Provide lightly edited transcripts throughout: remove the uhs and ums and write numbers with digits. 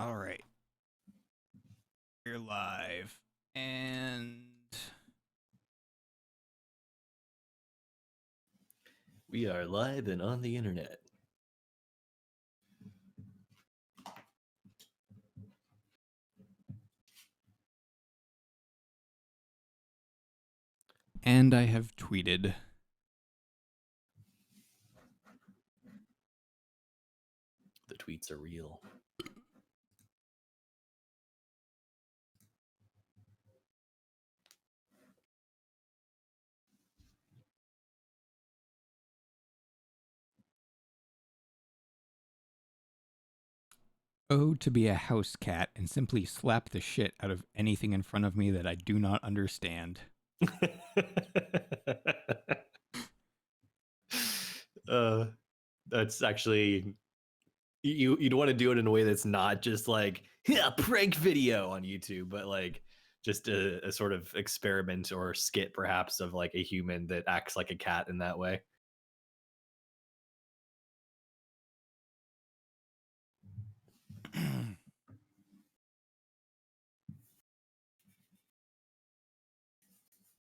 All right. We're live. And we are live and on the internet. I have tweeted. The tweets are real. Oh, to be a house cat and simply slap the shit out of anything in front of me that I do not understand. That's actually you'd want to do it in a way that's not just like prank video on YouTube, but like just a sort of experiment or skit perhaps of like a human that acts like a cat in that way.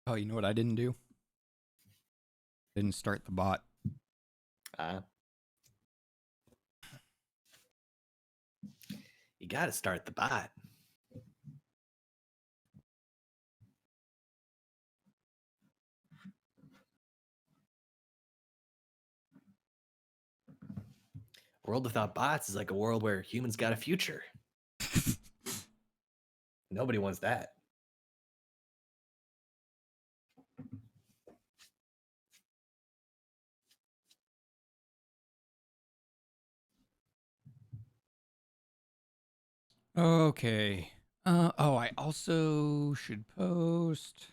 Oh, you know what I didn't do? Didn't start the bot. You gotta start the bot. World without bots is like a world where humans got a future. Nobody wants that. Okay. Oh, I also should post.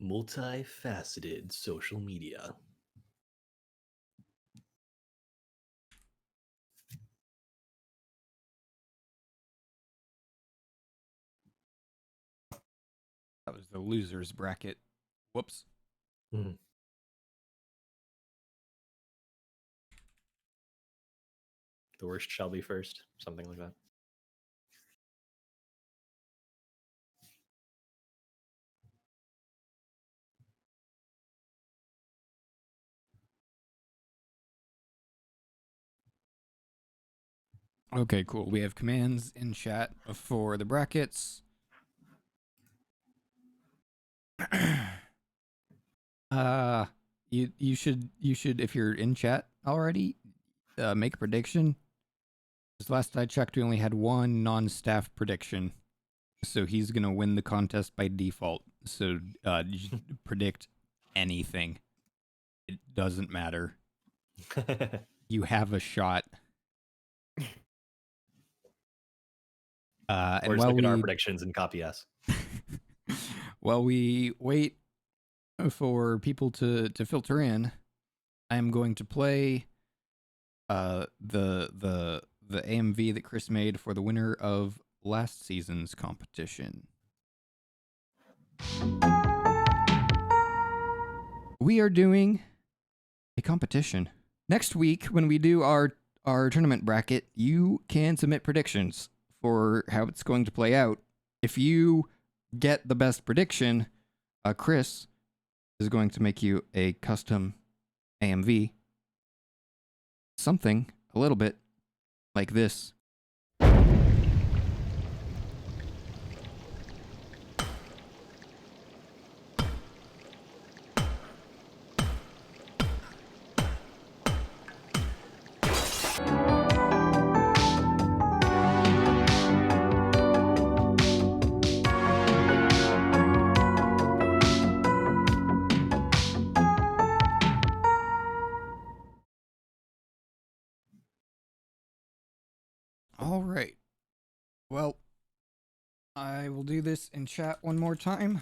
Multifaceted social media. That was the losers bracket. Whoops. Mm-hmm. The worst shall be first, something like that. Okay, cool. We have commands in chat for the brackets. You should if you're in chat already, make a prediction. Because last I checked, we only had one non-staff prediction, so he's gonna win the contest by default. So predict anything. It doesn't matter. You have a shot. Or just look at our predictions and copy us. While we wait for people to filter in, I am going to play the AMV that Chris made for the winner of last season's competition. We are doing a competition. Next week, when we do our tournament bracket, you can submit predictions for how it's going to play out. If you get the best prediction, Chris is going to make you a custom AMV. Something a little bit like this. All right. Well, I will do this in chat one more time.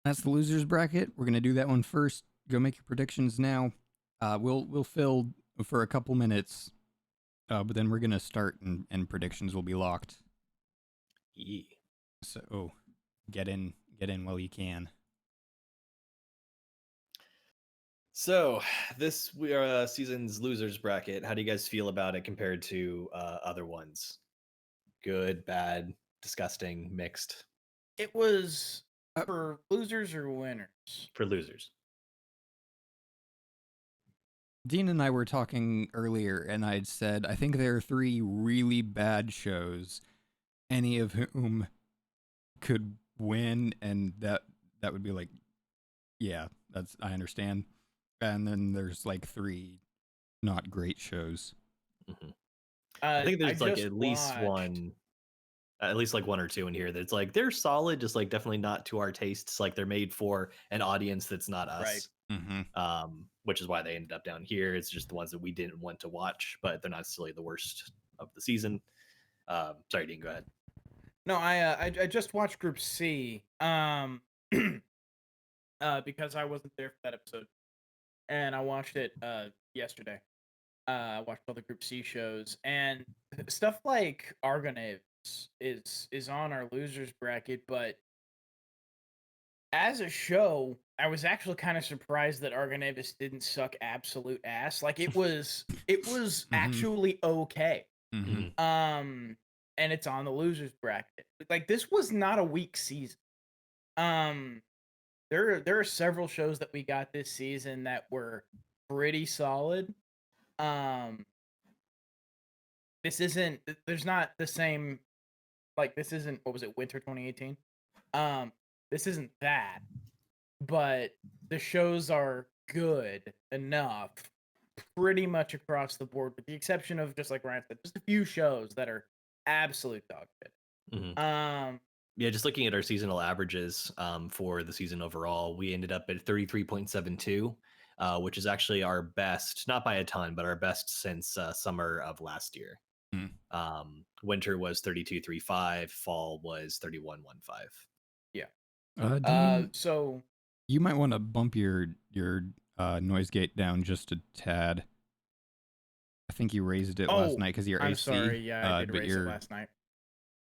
That's the losers bracket. We're gonna do that one first. Go make your predictions now. We'll fill for a couple minutes, but then we're gonna start and predictions will be locked. Yeah. So get in while you can. So this season's losers bracket. How do you guys feel about it compared to other ones? Good, bad, disgusting, mixed It was Uh, for losers or winners. for losers. Dean and I were talking earlier, and I'd said I think there are 3 really bad shows, any of whom could win, and that would be like, yeah, that's I understand. And then there's like 3 not great shows. Mhm. I think there's like just at least watched- one, at least like 1 or 2 in here that's like they're solid, just like definitely not to our tastes. Like they're made for an audience that's not us. Mm-hmm. Which is why they ended up down here. It's just the ones that we didn't want to watch, but they're not necessarily the worst of the season. Sorry, Dean, go ahead. No, I just watched Group C. Because I wasn't there for that episode, and I watched it yesterday. I watched all the Group C shows, and stuff like Argonaves is on our losers bracket, but as a show, I was actually kind of surprised that Argonavis didn't suck absolute ass. Like it was actually okay. Mm-hmm. And it's on the losers bracket. Like this was not a weak season. There are several shows that we got this season that were pretty solid. This isn't there's not the same, like this isn't, what was it, winter 2018? This isn't that, but the shows are good enough pretty much across the board, with the exception of, just like Ryan said, just a few shows that are absolute dog shit. Mm-hmm. Yeah, just looking at our seasonal averages for the season overall, we ended up at 33.72, which is actually our best, not by a ton, but our best since summer of last year. Winter was 32.35, fall was 31.15. Yeah. Dean, So you might want to bump your noise gate down just a tad. I think you raised it last night because you're AC. I'm sorry. Yeah, I did raise it last night.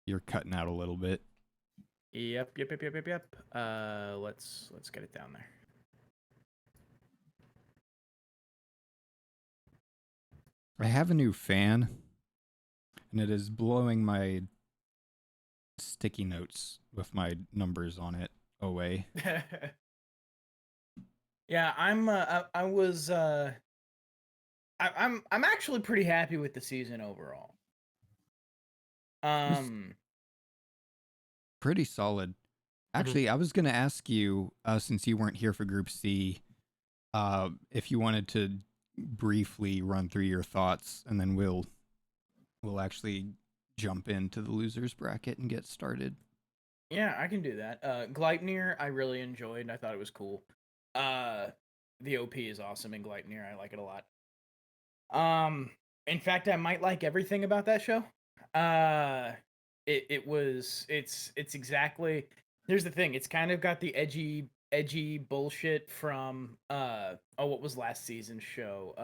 You're cutting out a little bit. Yep. Let's get it down there. I have a new fan, and it is blowing my sticky notes with my numbers on it away. Yeah, I'm actually pretty happy with the season overall. Pretty solid. Actually, I was going to ask you, since you weren't here for Group C, if you wanted to briefly run through your thoughts, and then we'll actually jump into the losers bracket and get started. Yeah, I can do that. Gleipnir, I really enjoyed. I thought it was cool. The OP is awesome in Gleipnir. I like it a lot. In fact, I might like everything about that show. It's exactly. Here's the thing. It's kind of got the edgy bullshit from what was last season's show?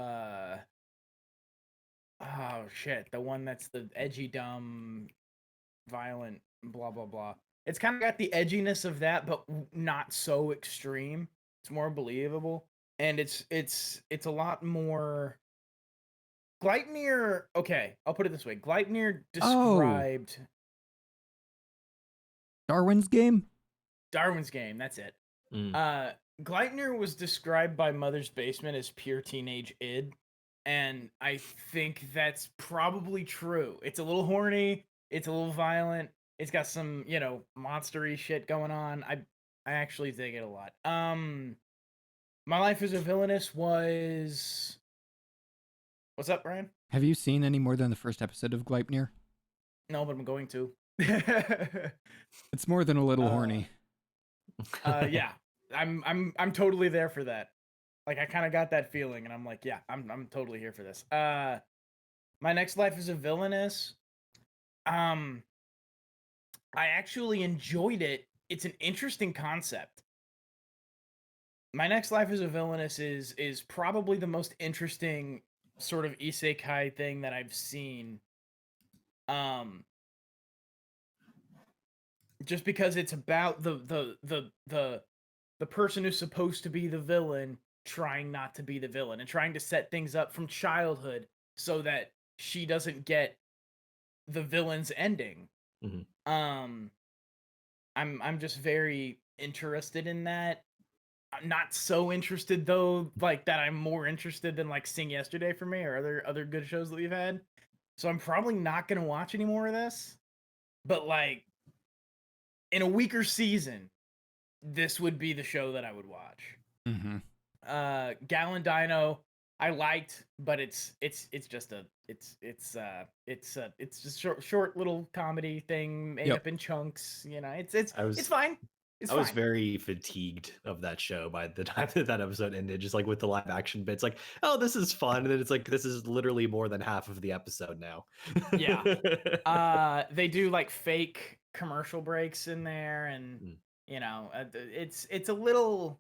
Oh shit, the one that's the edgy, dumb, violent, blah blah blah. It's kind of got the edginess of that, but not so extreme. It's more believable, and it's a lot more. Gleipnir. Okay, I'll put it this way. Gleipnir described Darwin's Game. Darwin's Game. That's it. Gleipnir was described by Mother's Basement as pure teenage id, and I think that's probably true. It's a little horny. It's a little violent. It's got some, monstery shit going on. I actually dig it a lot. My Life as a Villainess was. What's up, Brian? Have you seen any more than the first episode of Gleipnir? No, but I'm going to. It's more than a little horny. Yeah, I'm totally there for that. Like I kind of got that feeling, and I'm like, yeah, I'm totally here for this. My Next Life is a Villainess. I actually enjoyed it. It's an interesting concept. My Next Life is a Villainess is probably the most interesting sort of isekai thing that I've seen. Just because it's about the person who's supposed to be the villain trying not to be the villain and trying to set things up from childhood so that she doesn't get the villain's ending. I'm just very interested in that. I'm not so interested though, like that I'm more interested than like Sing Yesterday for me or other good shows that we've had. So I'm probably not gonna watch any more of this. But like in a weaker season, this would be the show that I would watch. Gallon Dino, I liked, but it's just short little comedy thing made up in chunks. You know, it's fine. I was very fatigued of that show by the time that episode ended, just like with the live action bits. Like, oh, this is fun, and then it's like this is literally more than half of the episode now. Yeah. They do like fake commercial breaks in there, and you know, it's a little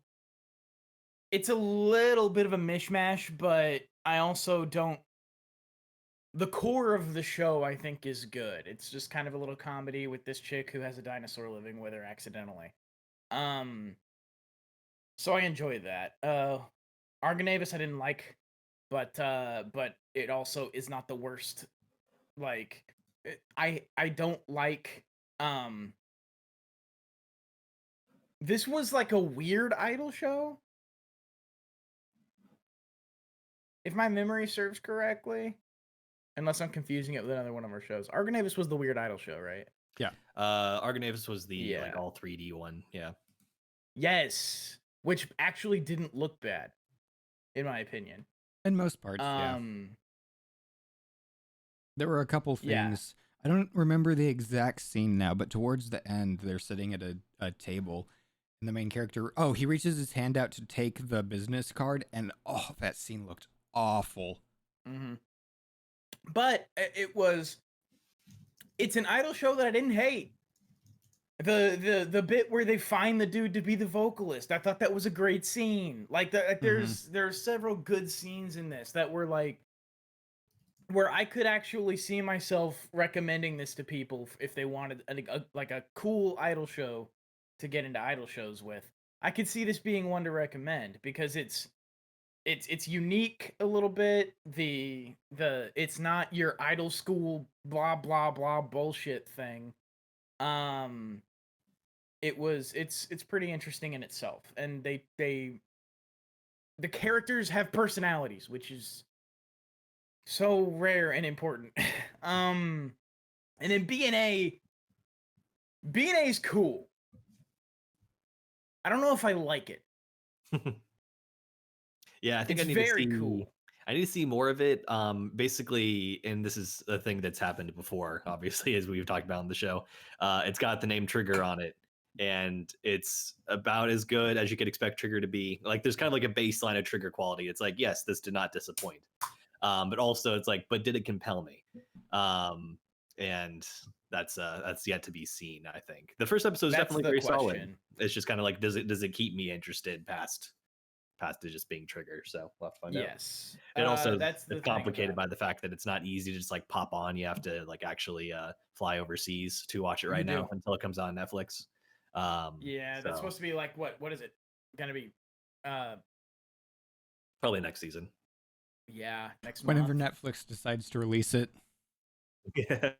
bit of a mishmash, but I also don't. The core of the show, I think, is good. It's just kind of a little comedy with this chick who has a dinosaur living with her accidentally. So I enjoyed that. Argonavis I didn't like, but it also is not the worst. Like, I don't like. This was like a weird idol show, if my memory serves correctly. Unless I'm confusing it with another one of our shows. Argonavis was the weird idol show, right? Yeah. Argonavis was the like all 3D one. Yeah. Yes, which actually didn't look bad, in my opinion. In most parts, yeah. There were a couple things. I don't remember the exact scene now, but towards the end, they're sitting at a table, and the main character, he reaches his hand out to take the business card, and that scene looked awful. But it's an idol show that I didn't hate. The bit where they find the dude to be the vocalist, I thought that was a great scene. Like there's several good scenes in this that were like where I could actually see myself recommending this to people if they wanted a cool idol show to get into idol shows with. I could see this being one to recommend because it's unique a little bit. It's not your idol school blah blah blah bullshit thing. It's pretty interesting in itself, and the characters have personalities, which is so rare and important. And then B&A is cool. I don't know if I like it. Yeah, I think it's very cool. I need to see more of it. Basically, and this is a thing that's happened before, obviously, as we've talked about on the show. It's got the name Trigger on it, and it's about as good as you could expect Trigger to be. Like, there's kind of like a baseline of Trigger quality. It's like, yes, this did not disappoint. But also, it's like, but did it compel me? And that's yet to be seen. I think the first episode is definitely very solid. It's just kind of like, does it keep me interested past it just being Trigger? So we'll have to find out. Yes. And also it's complicated by the fact that it's not easy to just like pop on. You have to like actually fly overseas to watch it right now until it comes on Netflix. That's supposed to be like what is it gonna be? Probably next season. Yeah, next whenever month. Netflix decides to release it. Yeah.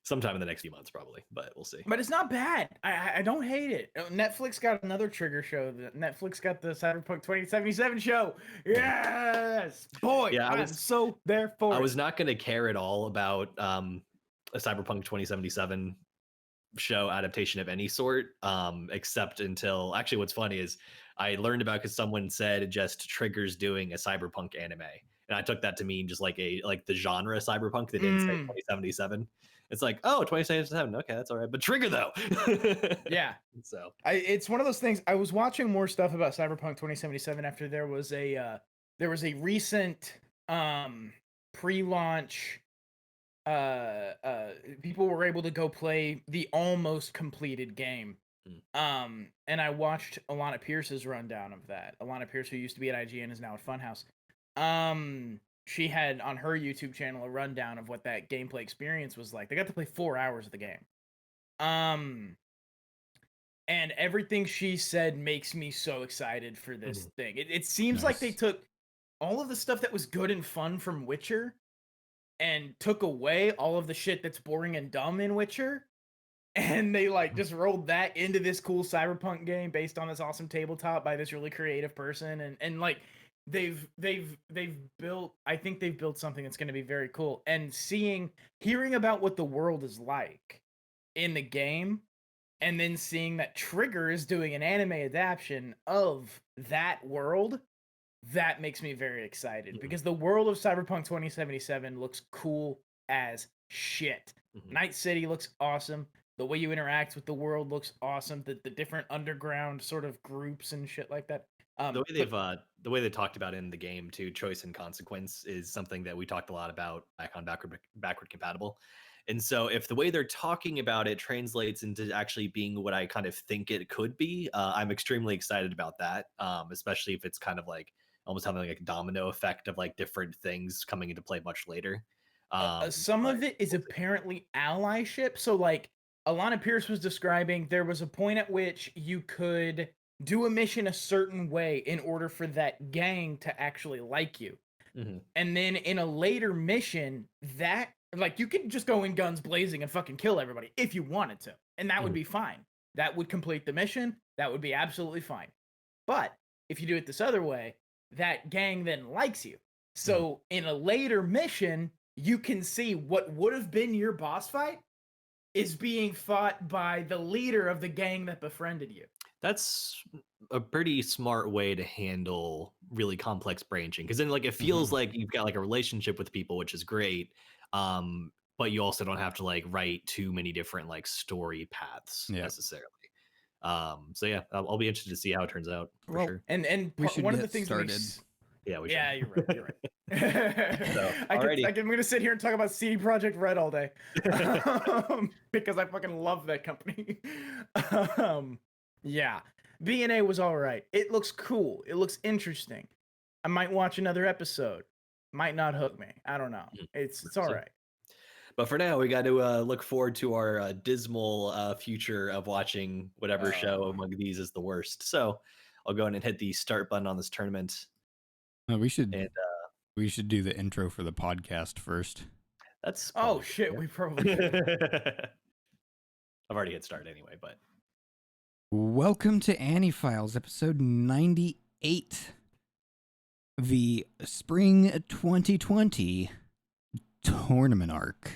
Sometime in the next few months, probably, but we'll see. But it's not bad. I don't hate it. Netflix got another Trigger show. Netflix got the Cyberpunk 2077 show. Yes, boy. Yeah, I'm so there for it. I was not going to care at all about a Cyberpunk 2077 show adaptation of any sort, except until actually, what's funny is I learned about because someone said just Trigger's doing a Cyberpunk anime, and I took that to mean just like the genre Cyberpunk. They didn't say 2077. It's like, oh, 2077. Okay, that's all right. But Trigger, though. Yeah. So it's one of those things. I was watching more stuff about Cyberpunk 2077 after there was a recent pre-launch. People were able to go play the almost completed game. And I watched Alana Pierce's rundown of that. Alana Pierce, who used to be at IGN, is now at Funhouse. She had on her YouTube channel a rundown of what that gameplay experience was like. They got to play 4 hours of the game. And everything she said makes me so excited for this thing. It seems like they took all of the stuff that was good and fun from Witcher and took away all of the shit that's boring and dumb in Witcher. And they like just rolled that into this cool cyberpunk game based on this awesome tabletop by this really creative person. And like they've built, I think they've built something that's going to be very cool. And hearing about what the world is like in the game, and then seeing that Trigger is doing an anime adaptation of that world, that makes me very excited because the world of Cyberpunk 2077 looks cool as shit. Night City looks awesome. The way you interact with the world looks awesome. The different underground sort of groups and shit like that. The way they talked about it in the game too, choice and consequence is something that we talked a lot about back on backward compatible. And so if the way they're talking about it translates into actually being what I kind of think it could be, I'm extremely excited about that, especially if it's kind of like almost having like a domino effect of like different things coming into play much later. Some of it is apparently allyship. So like Alana Pierce was describing, there was a point at which you could do a mission a certain way in order for that gang to actually like you. And then in a later mission, that like you could just go in guns blazing and fucking kill everybody if you wanted to, and that would be fine. That would complete the mission. That would be absolutely fine. But if you do it this other way, that gang then likes you. So in a later mission, you can see what would have been your boss fight is being fought by the leader of the gang that befriended you. That's a pretty smart way to handle really complex branching, because then like it feels like you've got like a relationship with people, which is great. But you also don't have to like write too many different like story paths necessarily. So yeah, I'll be interested to see how it turns out for sure. And one of the things started. You're right. You're right. So, I'm going to sit here and talk about CD Projekt Red all day because I fucking love that company. Yeah, BNA was all right. It looks cool. It looks interesting. I might watch another episode. Might not hook me. I don't know. It's all right. But for now, we got to look forward to our dismal future of watching whatever show among these is the worst. So I'll go ahead and hit the start button on this tournament. We should do the intro for the podcast first. That's shit. We probably should. I've already hit start anyway, but welcome to AniFiles episode 98, the spring 2020 tournament arc.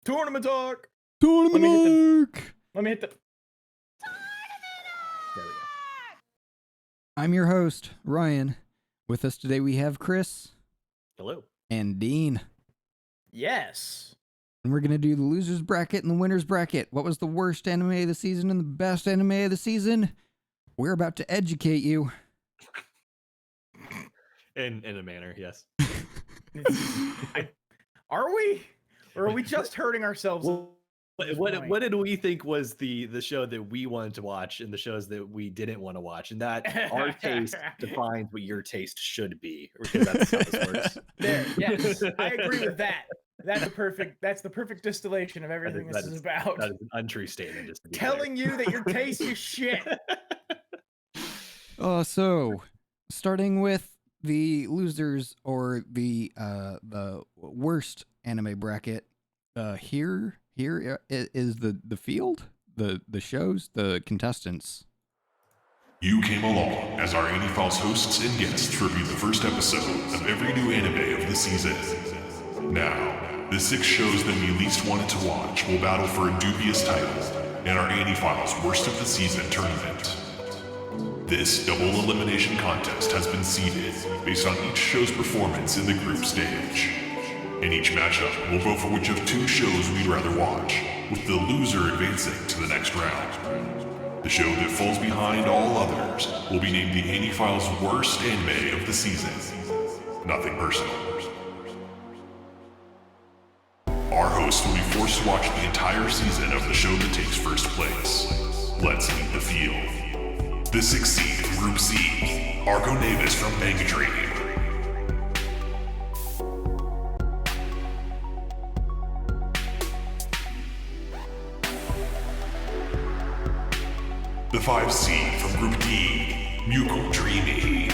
Tournament arc. Let me hit the. there we go. I'm your host, Ryan. With us today we have Chris. Hello. And Dean. Yes. And we're going to do the losers bracket and the winners bracket. What was the worst anime of the season and the best anime of the season? We're about to educate you. In a manner, yes. Are we? Or are we just hurting ourselves? What did we think was the show that we wanted to watch and the shows that we didn't want to watch? And that our taste defines what your taste should be. Because that's how this works. There, yes. I agree with that. That's the perfect distillation of everything this is about. That is an untrue statement. Just telling you that your taste is shit. So starting with the losers or the worst anime bracket, here is the field, the shows, the contestants. You came along as our AniFiles hosts and guests review the first episode of every new anime of the season. Now, the 6 shows that we least wanted to watch will battle for a dubious title in our AniFiles Worst of the Season tournament. This double elimination contest has been seeded based on each show's performance in the group stage. In each matchup, we'll vote for which of 2 shows we'd rather watch, with the loser advancing to the next round. The show that falls behind all others will be named the AniFiles Worst Anime of the Season. Nothing personal. Our hosts will be forced to watch the entire season of the show that takes first place. Let's meet the field. The 6th seed, Group C, Argo Navis from Manga Dream. the 5 seed from Group D, Mukul Dreamy.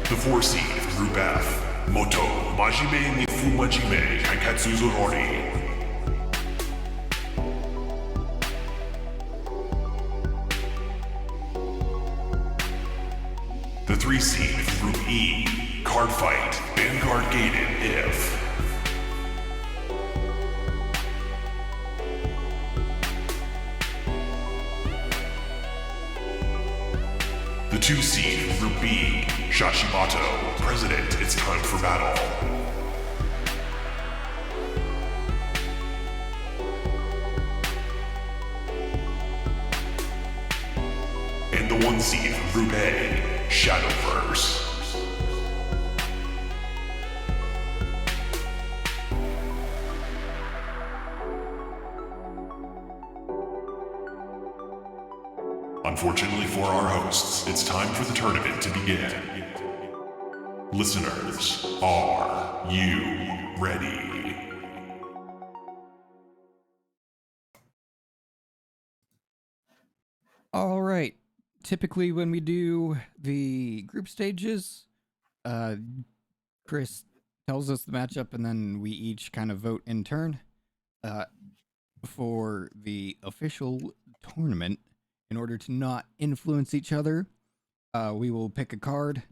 The 4 seed from Group F, Moto Majime ni Fumajime Kaiketsu Zorori. The 3 seed from Group E, Card Fight, Vanguard Gated If. The 2 seed from Group B, Shashimato, President, it's time for battle. And the 1 seed from Group A, Shadowverse. Unfortunately for our hosts, it's time for the tournament to begin. Listeners, are you ready? All right. Typically, when we do the group stages, Chris tells us the matchup, and then we each kind of vote in turn. For the official tournament, in order to not influence each other, we will pick a card,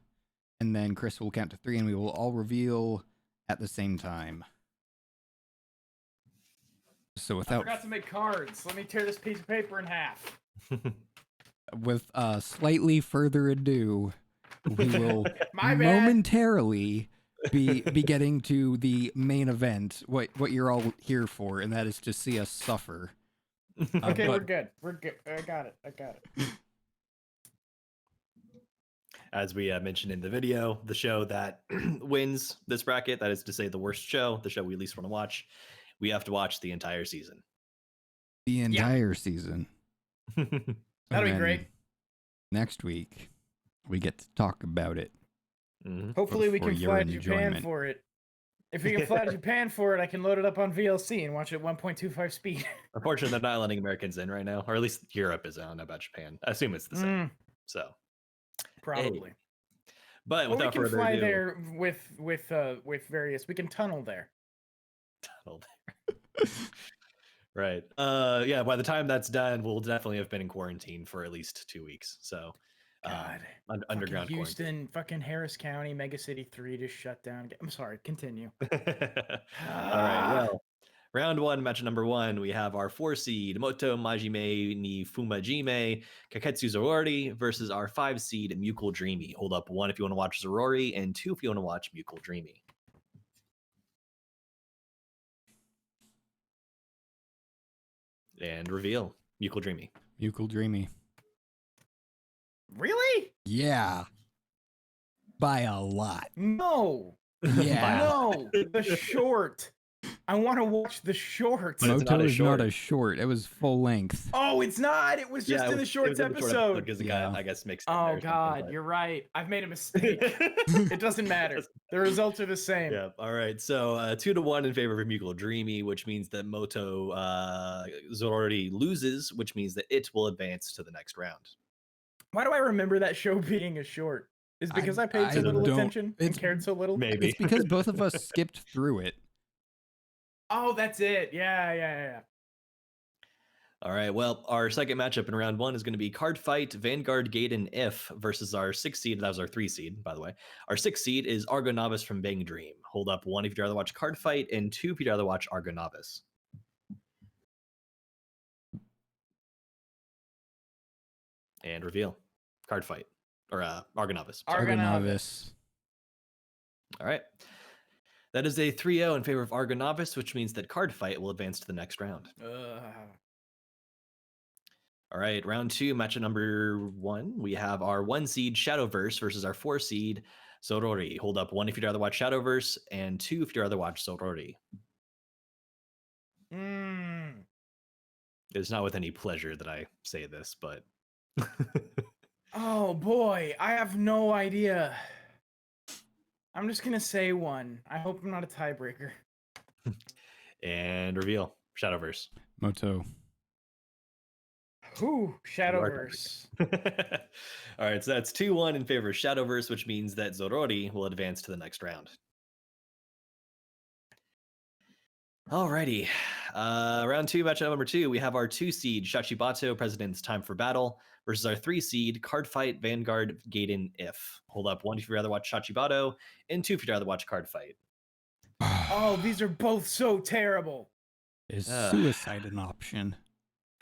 and then Chris will count to 3, and we will all reveal at the same time. So I without forgot to make cards. Let me tear this piece of paper in half. with slightly further ado, we will My bad. momentarily be getting to the main event, what you're all here for, and that is to see us suffer. Okay, but- we're good. We're good. I got it. As we mentioned in the video, the show that wins this bracket, that is to say the worst show, the show we least want to watch, we have to watch the entire season. The entire season. That'll And be then great. Next week, we get to talk about it. Mhm. Hopefully we for can your fly to Japan enjoyment. for it. If we can fly to Japan for it, I can load it up on VLC and watch it at 1.25 speed. Unfortunately, they're not letting Americans in right now, or at least Europe is. I don't know about Japan. I assume it's the same. So, Probably. but Or we without can further fly ado, there with various. We can tunnel there. tunnel there. Right. Yeah. By the time that's done, we'll definitely have been in quarantine for at least 2 weeks. So, God. underground Fucking Houston, fucking Harris County, Mega City 3 just shut down. I'm sorry. Continue. quarantine. All right. Well, round 1, match number 1, we have our 4 seed Moto Majime ni Fumajime Kaketsu Zorori versus our 5 seed Mukul Dreamy. Hold up 1 if you want to watch Zorori, and 2 if you want to watch Mukul Dreamy. And reveal Mukul Dreamy. Mukul Dreamy. Really? Yeah. By a lot. No. Yeah. No. The short. I want to watch the short. But it's Moto not a is not short. a short. It was full length. Oh, it's not. It was just in the shorts episode. Because the Yeah. guy, I guess, makes. it in Oh there or something, God, but- you're right. I've made a mistake. It doesn't matter. The results are the same. Yeah. All right. So 2-1 in favor of Mukul Dreamy, which means that Moto Zorori loses, which means that it will advance to the next round. Why do I remember that show being a short? Is it because I paid so I little don't- attention and it's- cared so little? Maybe It's because both of us skipped through it. Oh, that's it. Yeah. All right. Well, our second matchup in round 1 is going to be Card Fight Vanguard Gaiden If versus our 6 seed. That was our 3 seed, by the way. Our 6 seed is Argo Novice from Bang Dream. Hold up 1 if you'd rather watch Card Fight, and 2 if you'd rather watch Argo Novice. And reveal Card Fight or Argo Novice. Sorry. Argo Novice. Novice. All right. That is a 3-0 in favor of Argo Novice, which means that Card Fight will advance to the next round. All right, round 2, matchup number 1. We have our 1 seed Shadowverse versus our 4 seed Zorori. Hold up 1 if you'd rather watch Shadowverse, and 2 if you'd rather watch Zorori. It's not with any pleasure that I say this, but Oh boy, I have no idea. I'm just gonna say one. I hope I'm not a tiebreaker. And reveal Shadowverse. Moto. Ooh, Shadowverse. All right, so that's 2-1 in favor of Shadowverse, which means that Zorori will advance to the next round. Alrighty. Round 2, matchup number 2, we have our 2 seed Shachibato, President's Time for Battle, versus our 3 seed Cardfight, Vanguard, Gaiden, If. Hold up 1 if you'd rather watch Shachibato, and 2 if you'd rather watch Cardfight. Oh, these are both so terrible. Is suicide an option?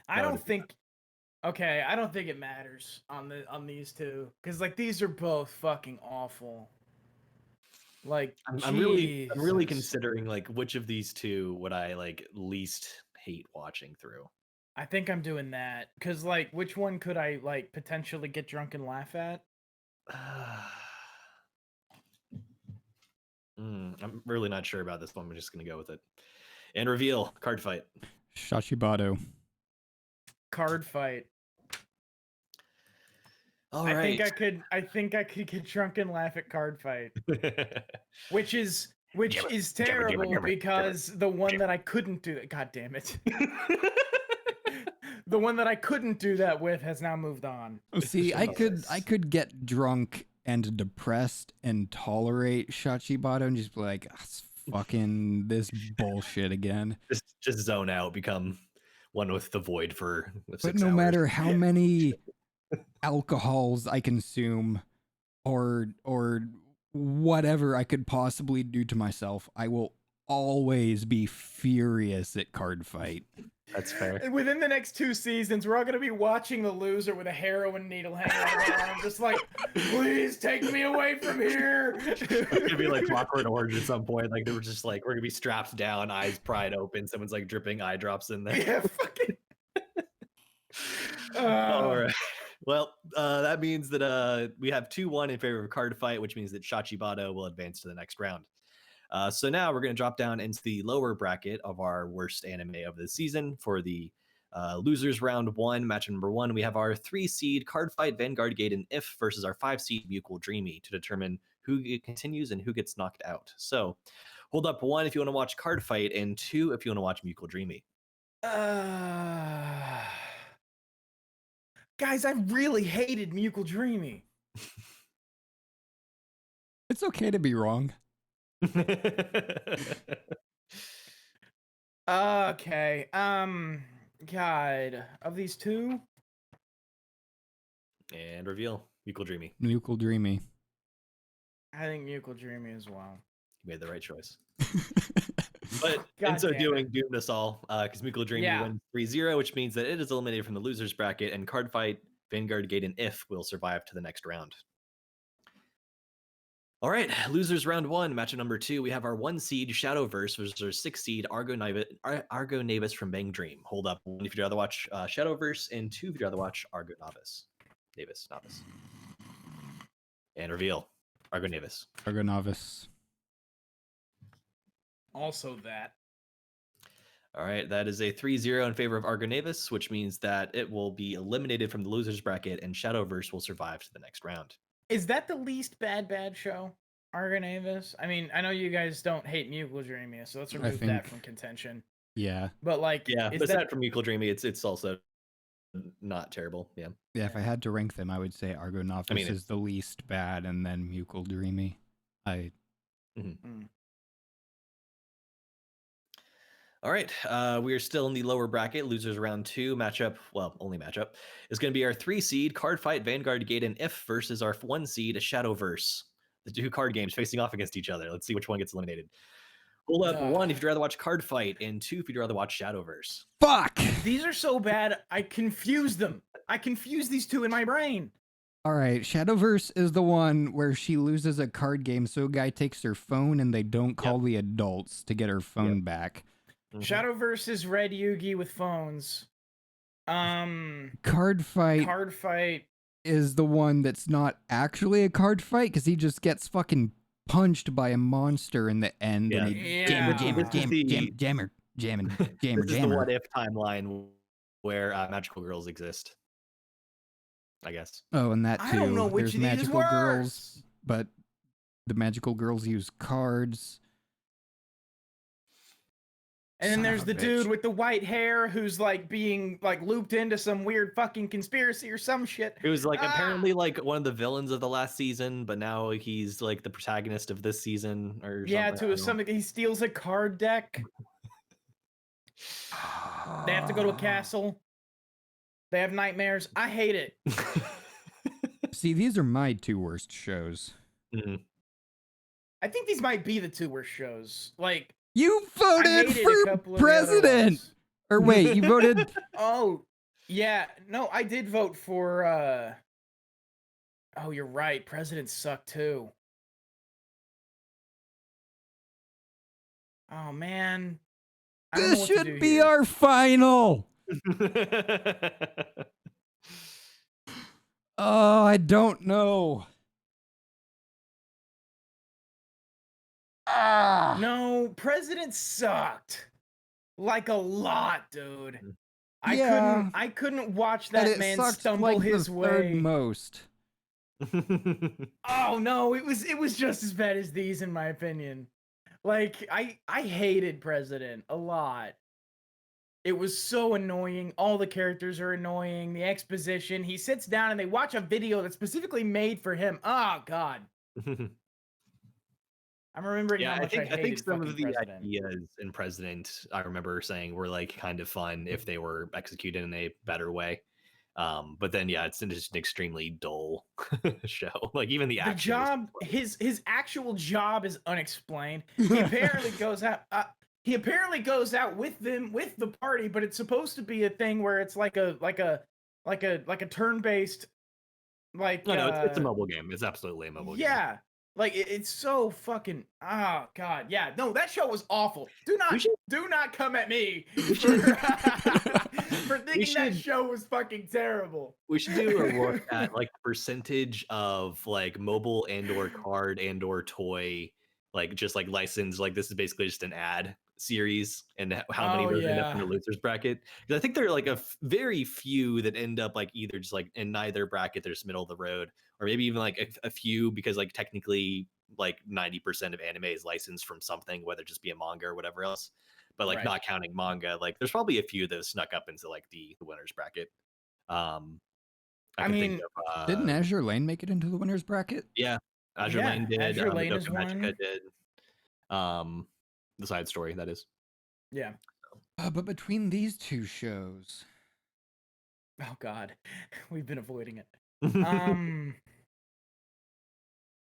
I don't think it matters on these two, because like these are both fucking awful. Like I'm really considering like which of these two would I like least hate watching through. I think I'm doing that because like which one could I like potentially get drunk and laugh at? I'm really not sure about this one. I'm just gonna go with it. And reveal Cardfight. Shachibato. Cardfight. All right. I think I could get drunk and laugh at Cardfight. which is terrible because the one that I couldn't do that, god damn it. The one that I couldn't do that with has now moved on. See, I could get drunk and depressed and tolerate Shachibato and just be like, "It's fucking this bullshit again." Just zone out, become one with the void for 6 But no hours. matter how many alcohols I consume or whatever I could possibly do to myself, I will always be furious at Cardfight. That's fair. And within the next 2 seasons, we're all gonna be watching the loser with a heroin needle hanging out of their arm, just like, please take me away from here. It's gonna be like Clockwork Orange at some point. Like they were just like, we're gonna be strapped down, eyes pried open. Someone's like dripping eye drops in there. Yeah, fucking. All right. Well, that means that we have 2-1 in favor of Cardfight, which means that Shachibato will advance to the next round. So now we're going to drop down into the lower bracket of our worst anime of the season for the losers round 1, match number 1. We have our 3 seed Cardfight, Vanguard, Gaiden, If versus our 5 seed Mutual Dreamy to determine who continues and who gets knocked out. So hold up 1 if you want to watch Cardfight, and 2 if you want to watch Mutual Dreamy. Guys, I really hated Mutual Dreamy. It's okay to be wrong. Okay. God, of these two, And reveal Mutual Dreamy. Mutual Dreamy. I think Mutual Dreamy as well. You made the right choice. But God in so damn doing, doom us all, because Mutual Dreamy Yeah. wins 3-0, which means that it is eliminated from the losers bracket, and Cardfight, Vanguard, Gaiden, If will survive to the next round. All right, losers round 1, matchup number 2. We have our 1 seed Shadowverse versus our 6 seed Argo Navis from Bang Dream. Hold up 1 if you'd rather watch Shadowverse, and 2 if you'd rather watch Argo Navis. Navis. And reveal Argo Navis. Argo Novice. Also that. All right, that is a 3-0 in favor of Argo Navis, which means that it will be eliminated from the losers bracket, and Shadowverse will survive to the next round. Is that the least bad show? Argo Navis? I mean, I know you guys don't hate Mutual Dreamy, so let's remove that from contention. Yeah. But like, Yeah, is aside from Mutual Dreamy, it's also not terrible. Yeah. Yeah, if I had to rank them, I would say Argo Novice is the least bad, and then Mutual Dreamy. All right, we are still in the lower bracket. Losers round 2 matchup, well, only matchup, is going to be our 3 seed Cardfight, Vanguard, Gaiden, If versus our 1 seed Shadowverse. The 2 card games facing off against each other. Let's see which one gets eliminated. Hold up 1 if you'd rather watch Cardfight, and 2 if you'd rather watch Shadowverse. Fuck! These are so bad, I confuse them. I confuse these two in my brain. All right, Shadowverse is the one where she loses a card game, so a guy takes her phone and they don't call the adults to get her phone back. Shadowverse is Red Yugi with phones. Cardfight is the one that's not actually a card fight because he just gets fucking punched by a monster in the end, and he jammer. This is the what if timeline where magical girls exist, I guess. Oh, and that too. I don't know which There's of these magical girls, but the magical girls use cards. And then Son there's of a the dude bitch. with the white hair who's like being like looped into some weird fucking conspiracy or some shit. It was like Ah! apparently like one of the villains of the last season, but now he's like the protagonist of this season or Yeah, something. to something. He steals a card deck. They have to go to a castle. They have nightmares. I hate it. See, these are my 2 worst shows. Mhm. I think these might be the 2 worst shows. Like, You I voted hated a couple for of the other president! ones. Or wait, you voted... Oh, yeah. No, I did vote for, Oh, you're right. Presidents suck, too. Oh, man. I don't know This what to do should be here. our final! Oh, I don't know. Ah! No, President sucked. Like a lot, dude. Yeah. I couldn't watch But that it man sucked stumble like his the way. 3rd most. Oh no, it was just as bad as these in my opinion. Like I hated President a lot. It was so annoying. All the characters are annoying. The exposition. He sits down and they watch a video that's specifically made for him. Oh god. I'm remembering how much I hated some fucking of the President. ideas in President I remember saying were like kind of fun if they were executed in a better way. But then yeah, it's just an extremely dull show. Like even the The action. job, his actual job is unexplained. He apparently goes out. He apparently goes out with them with the party, but it's supposed to be a thing where it's like a turn-based, like No, it's a mobile game. It's absolutely a mobile game. yeah, like it's so fucking oh god, yeah. No, that show was awful. Do not come at me for thinking that show was fucking terrible. We should do a look at like percentage of like mobile and or card and or toy, like just like licensed. Like this is basically just an ad series, and how many of those end up in the losers bracket. Because I think there are like very few that end up like either just like in neither bracket, they're just middle of the road, or maybe even like a few because like technically like 90% of anime is licensed from something, whether it just be a manga or whatever else. But like not counting manga, like there's probably a few that snuck up into like the winners bracket. I mean, didn't Azure Lane make it into the winners bracket? Yeah, Azure Lane did. Azure Lane is Magica one. did. The side story, that is. Yeah. But between these 2 shows, oh god, we've been avoiding it.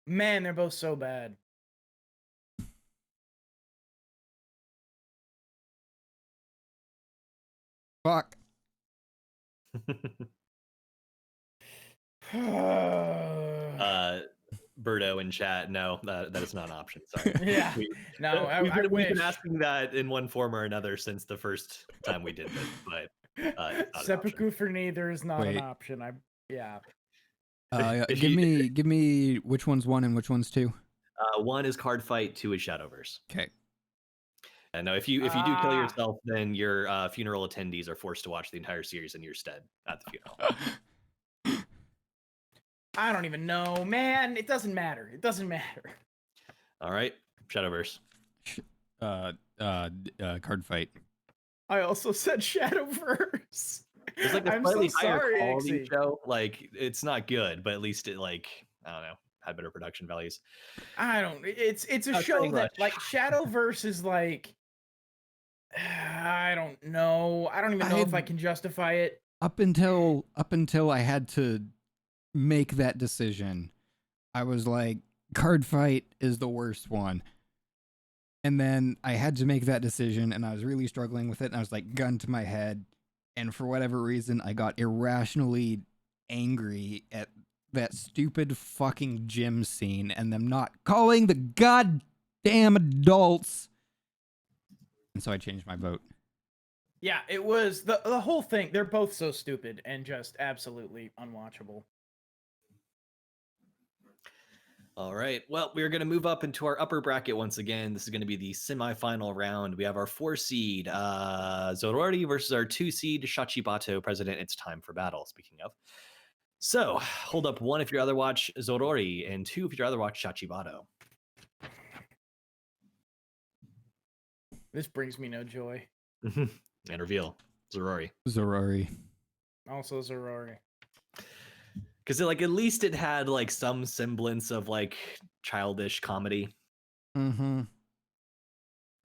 Man, they're both so bad. fuck. Birdo in chat, no, that is not an option. Sorry. Yeah. We've been asking that in one form or another since the first time we did this, but seppuku for neither is not an option. Give me which one's 1 and which one's 2. 1 is Card Fight, 2 is Shadowverse. Okay. And no, if you do kill yourself, then your funeral attendees are forced to watch the entire series in your stead at the funeral. I don't even know, man. It doesn't matter. It doesn't matter. All right, Shadowverse. Card Fight. I also said Shadowverse. It's like a slightly higher quality show. Like it's not good, but at least it like I don't know had better production values. I don't. It's a show that like Shadowverse is like. I don't know. I don't even know if I can justify it. Up until I had to make that decision, I was like, Card Fight is the worst one. And then I had to make that decision, and I was really struggling with it, and I was like, gun to my head. And for whatever reason, I got irrationally angry at that stupid fucking gym scene and them not calling the goddamn adults. And so I changed my vote. Yeah, it was the whole thing. They're both so stupid and just absolutely unwatchable. All right. Well, we're going to move up into our upper bracket once again. This is going to be the semifinal round. We have our 4 seed, Zorori versus our 2 seed, Shachibato. President, it's time for battle, speaking of. So, hold up 1 if you'd rather watch Zorori, and 2 if you'd rather watch Shachibato. This brings me no joy. And reveal Zorori. Zorori. Also Zorori. Because like at least it had like some semblance of like childish comedy. Mm-hmm.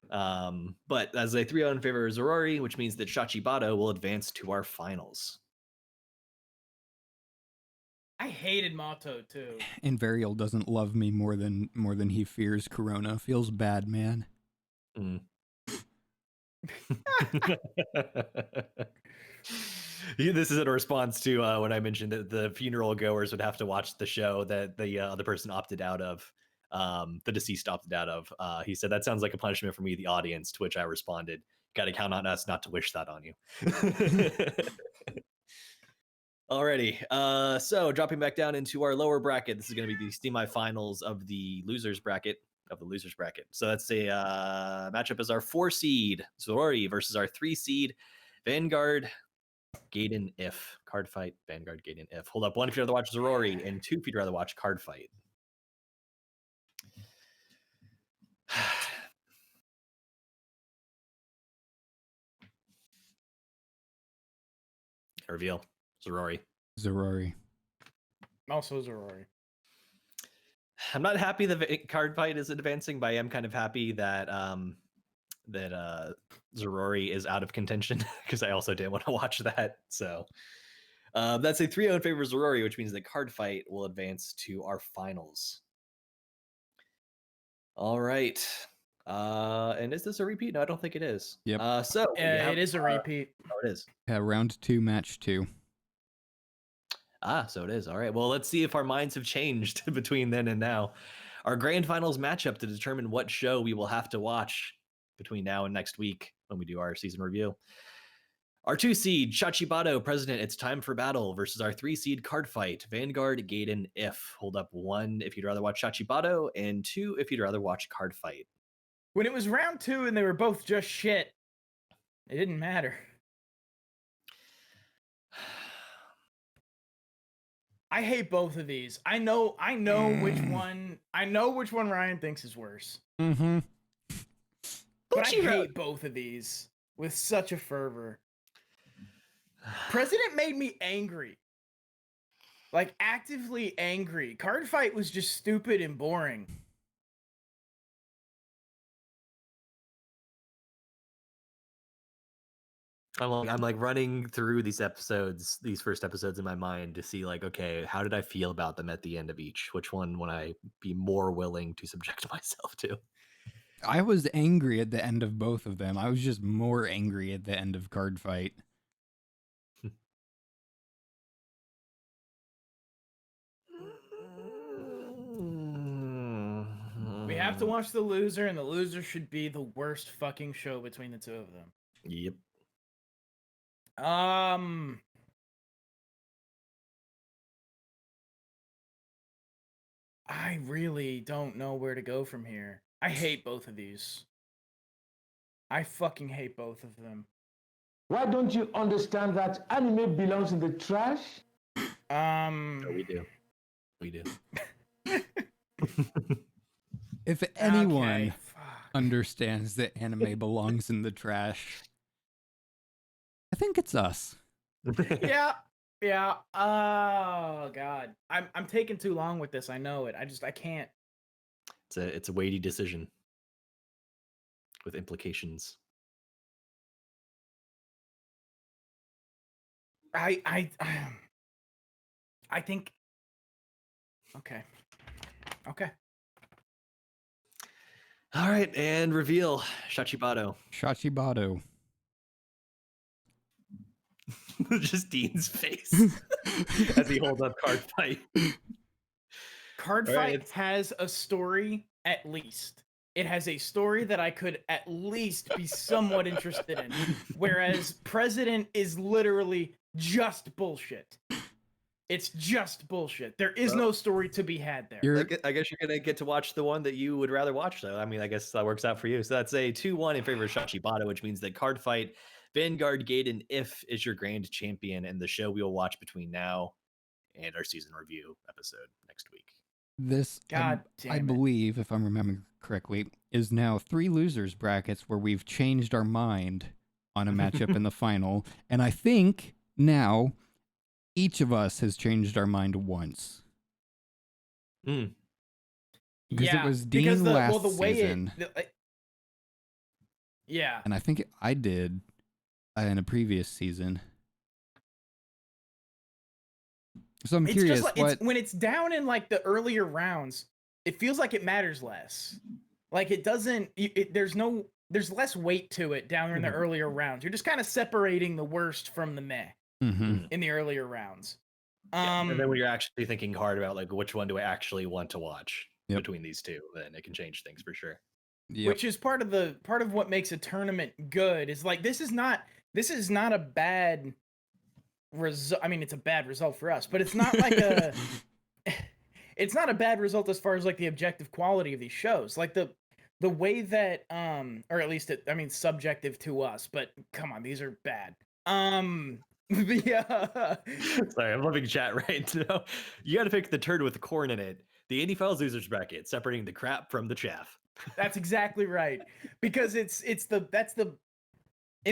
But as a 3-0 in favor of Zorori, which means that Shachibado will advance to our finals. I hated Mato too. And Varial doesn't love me more than he fears Corona. Feels bad, man. Mm. This is in response to when I mentioned that the funeral goers would have to watch the show that the other person opted out of. The deceased opted out of. He said, that sounds like a punishment for me, the audience, to which I responded, got to count on us not to wish that on you. Alrighty, so dropping back down into our lower bracket, this is going to be the semifinals of the losers bracket. So that's a matchup as our 4 seed Zorori versus our 3 seed Vanguard Gaiden If. Card fight, Vanguard Gaiden If. Hold up, 1 if you'd rather watch Zorori, and 2 if you'd rather watch Card fight. Reveal Zorori. Zorori. Also Zorori. I'm not happy the card fight is advancing, but I am kind of happy that Zorori is out of contention because I also didn't want to watch that. So that's a 3-0 in favor of Zorori, which means the card fight will advance to our finals. All right. And is this a repeat? No, I don't think it is. Yep. It is a repeat. Oh, it is. Yeah, round 2, match 2. So it is. All right. Well, let's see if our minds have changed between then and now. Our grand finals matchup to determine what show we will have to watch between now and next week when we do our season review. Our 2 seed Shachibado President, It's Time for Battle versus our 3 seed Card Fight Vanguard Gaiden If. Hold up, 1 if you'd rather watch Shachibado, and 2 if you'd rather watch Card Fight. When it was round 2 and they were both just shit, it didn't matter. I hate both of these. I know which one. I know which one Ryan thinks is worse. Mm-hmm. But I hate both of these with such a fervor. President made me angry. Like actively angry. Card Fight was just stupid and boring. I'm like running through these first episodes in my mind to see like, okay, how did I feel about them at the end of each? Which one would I be more willing to subject myself to? I was angry at the end of both of them. I was just more angry at the end of Card Fight. We have to watch the loser, and the loser should be the worst fucking show between the two of them. Yep. I really don't know where to go from here. I hate both of these. I fucking hate both of them. Why don't you understand that anime belongs in the trash? No, we do. We do. If anyone understands that anime belongs in the trash, I think it's us. Yeah. Oh god, I'm taking too long with this. I know it. I can't. It's a weighty decision with implications. I think. Okay. All right, and reveal Shachibado. Shachibado. Just Dean's face as he holds up Card Fight. Card Fight has a story, at least. It has a story that I could at least be somewhat interested in. Whereas President is literally just bullshit. It's just bullshit. There is no story to be had there. I guess you're going to get to watch the one that you would rather watch, though. I mean, I guess that works out for you. So that's a 2-1 in favor of Shachibado, which means that Card Fight Vanguard Gaiden If is your grand champion, and the show we will watch between now and our season review episode next week. This, God damn I it. believe, if I'm correctly, is now 3 losers brackets where we've changed our mind on a matchup in the final. And I think now each of us has changed our mind once. Mm. Because it was because Dean last season. Yeah. And I think I did in a previous season. So I'm curious, just like, when it's down in like the earlier rounds, it feels like it matters less. Like it doesn't. There's less weight to it down in the earlier rounds. You're just kind of separating the worst from the meh in the earlier rounds. And then when you're actually thinking hard about like which one do I actually want to watch between these two, then it can change things for sure. Yep. Which is part of what makes a tournament good. Is like this is not a bad result. I mean, it's a bad result for us, but it's not like it's not a bad result as far as like the objective quality of these shows. Like the way that or at least subjective to us, but come on, these are bad. Sorry, I'm loving chat right now. You got to pick the turd with the corn in it. The AniFiles losers bracket, separating the crap from the chaff. That's exactly right. Because in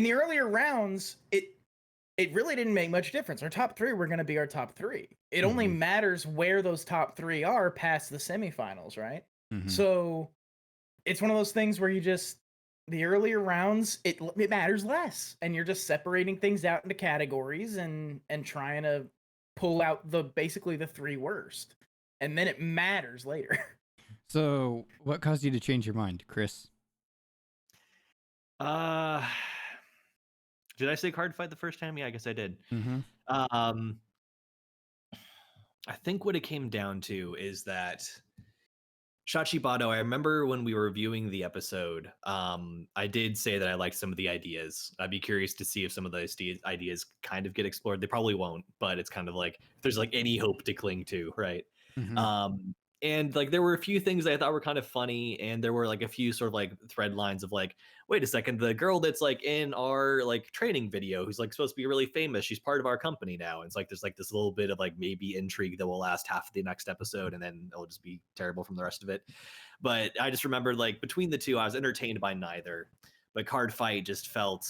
the earlier rounds, it really didn't make much difference. Our top 3 were going to be our top 3. It only matters where those top 3 are past the semifinals, right? So it's one of those things where the earlier rounds, it matters less, and you're just separating things out into categories and trying to pull out basically the 3 worst, and then it matters later. So, what caused you to change your mind, Chris? Did I say card fight the first time? Yeah, I guess I did. I think what it came down to is that Shachibato, I remember when we were reviewing the episode, I did say that I liked some of the ideas. I'd be curious to see if some of those ideas kind of get explored. They probably won't, but it's kind of like if there's like any hope to cling to, right? And like there were a few things I thought were kind of funny, and there were like a few sort of like thread lines of like, wait a second, the girl that's like in our like training video who's like supposed to be really famous, she's part of our company now. And it's like there's like this little bit of like maybe intrigue that will last half of the next episode, and then it'll just be terrible from the rest of it. But I just remembered like between the two, I was entertained by neither. But card fight just felt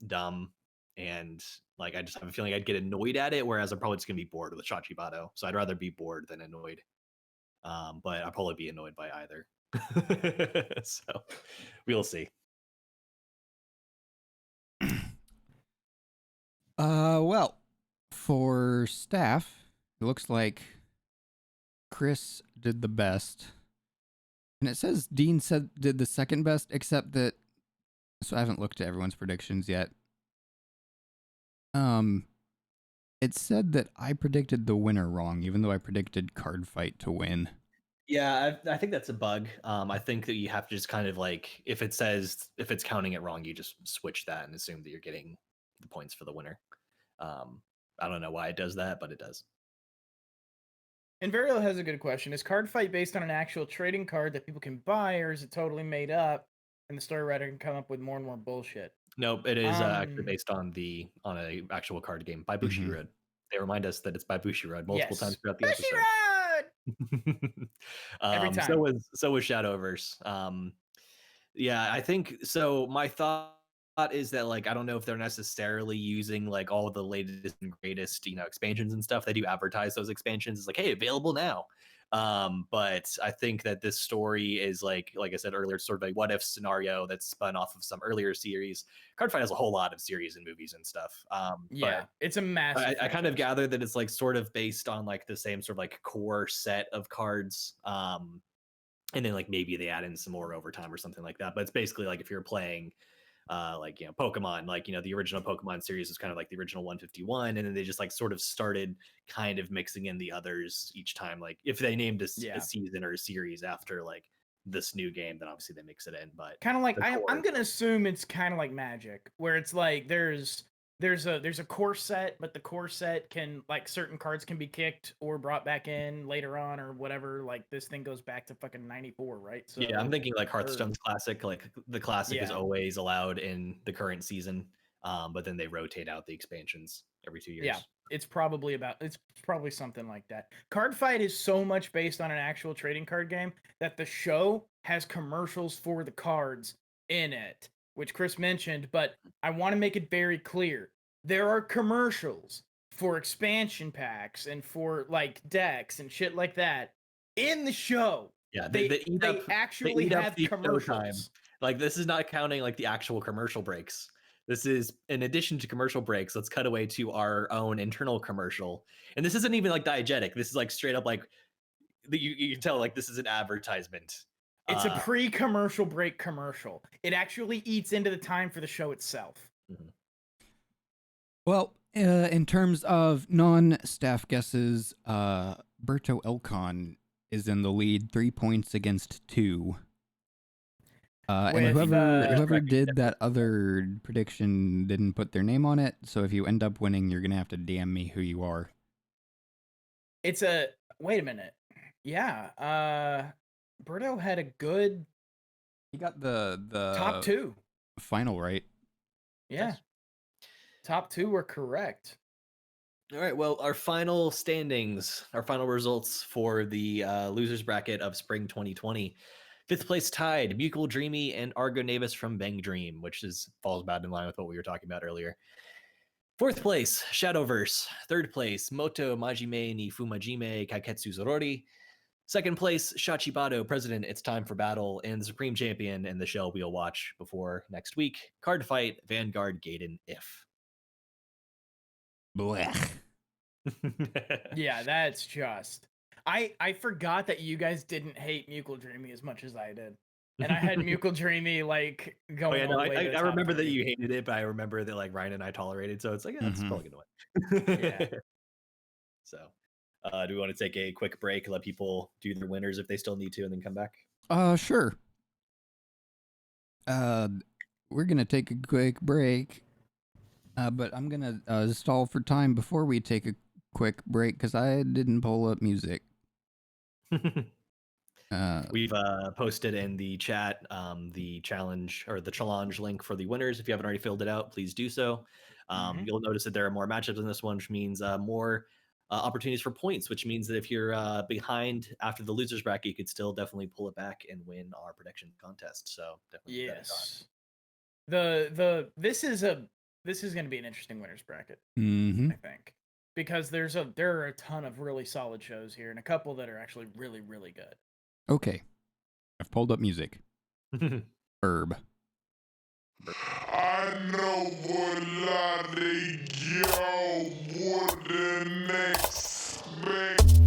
dumb, and like I just have a feeling I'd get annoyed at it, whereas I'm probably just gonna be bored with Shachibato. So I'd rather be bored than annoyed. But I'll probably be annoyed by either. So we'll see. Well, for staff, it looks like Chris did the best. And it says Dean did the second best, except that, so I haven't looked at everyone's predictions yet. It said that I predicted the winner wrong, even though I predicted card fight to win. Yeah, I think that's a bug. I think that you have to just kind of like, if it's counting it wrong, you just switch that and assume that you're getting the points for the winner. I don't know why it does that, but it does. And Varial has a good question. Is card fight based on an actual trading card that people can buy, or is it totally made up and the story writer can come up with more and more bullshit? Nope, it is actually based on a actual card game by Bushiroad. They remind us that it's by Bushiroad multiple times throughout the episode. Every time. So was Shadowverse. Yeah, I think so. My thought is that like I don't know if they're necessarily using like all the latest and greatest expansions and stuff. They do advertise those expansions. It's like, hey, available now. But I think that this story is like I said earlier, sort of a what if scenario that's spun off of some earlier series. Cardfight has a whole lot of series and movies and stuff. Yeah, it's a massive. I kind of gathered that it's like sort of based on like the same sort of like core set of cards. And then like maybe they add in some more overtime or something like that. But it's basically like if you're playing Pokemon, like the original Pokemon series is kind of like the original 151, and then they just like sort of started kind of mixing in the others each time. Like if they named a season or a series after like this new game, then obviously they mix it in. But kind of like I'm gonna assume it's kind of like Magic, where it's like there's a core set, but the core set can like certain cards can be kicked or brought back in later on or whatever. Like this thing goes back to fucking 94, right? So yeah, I'm thinking like Hearthstone's classic. Like the classic is always allowed in the current season, but then they rotate out the expansions every 2 years. Yeah, it's probably something like that. Card Fight is so much based on an actual trading card game that the show has commercials for the cards in it, which Chris mentioned, but I want to make it very clear. There are commercials for expansion packs and for like decks and shit like that in the show. Yeah, They actually have commercials. Like, this is not counting like the actual commercial breaks. This is in addition to commercial breaks. Let's cut away to our own internal commercial. And this isn't even like diegetic. This is like straight up like you can tell like this is an advertisement. It's a pre-commercial break commercial. It actually eats into the time for the show itself. Mm-hmm. Well, in terms of non-staff guesses, Berto Elcon is in the lead, 3 points against 2. And whoever did that other prediction didn't put their name on it, so if you end up winning, you're gonna have to DM me who you are. It's a wait a minute. Yeah, Berto had a good. He got the top 2 final right. Yeah, top 2 were correct. All right. Well, our final standings, our final results for the losers bracket of spring 2020. 5th place tied, Mucal Dreamy and Argo Navis from Bang Dream, which falls about in line with what we were talking about earlier. 4th place, Shadowverse. 3rd place, Moto Majime ni Fumajime Kaketsu Zorori. 2nd place, Shachibado, President, It's Time for Battle, and the Supreme Champion and the show we'll watch before next week, Card Fight, Vanguard Gaiden If. Blech. Yeah, that's just... I forgot that you guys didn't hate Mucal Dreamy as much as I did. And I had Mucal Dreamy like going all the way to the I top remember 3. that you hated it, but I remember that like Ryan and I tolerated, so it's like, yeah, it's probably gonna win. Yeah. So do we want to take a quick break, let people do their winners if they still need to, and then come back? Sure. We're gonna take a quick break. But I'm gonna stall for time before we take a quick break because I didn't pull up music. We've posted in the chat the challenge link for the winners. If you haven't already filled it out, please do so. You'll notice that there are more matchups in this one, which means more opportunities for points, which means that if you're behind after the losers bracket, you could still definitely pull it back and win our prediction contest. So definitely yes, this is going to be an interesting winners bracket. Mm-hmm. I think because there are a ton of really solid shows here and a couple that are actually really, really good. Okay, I've pulled up music. Herb. I know what wouldn't expect.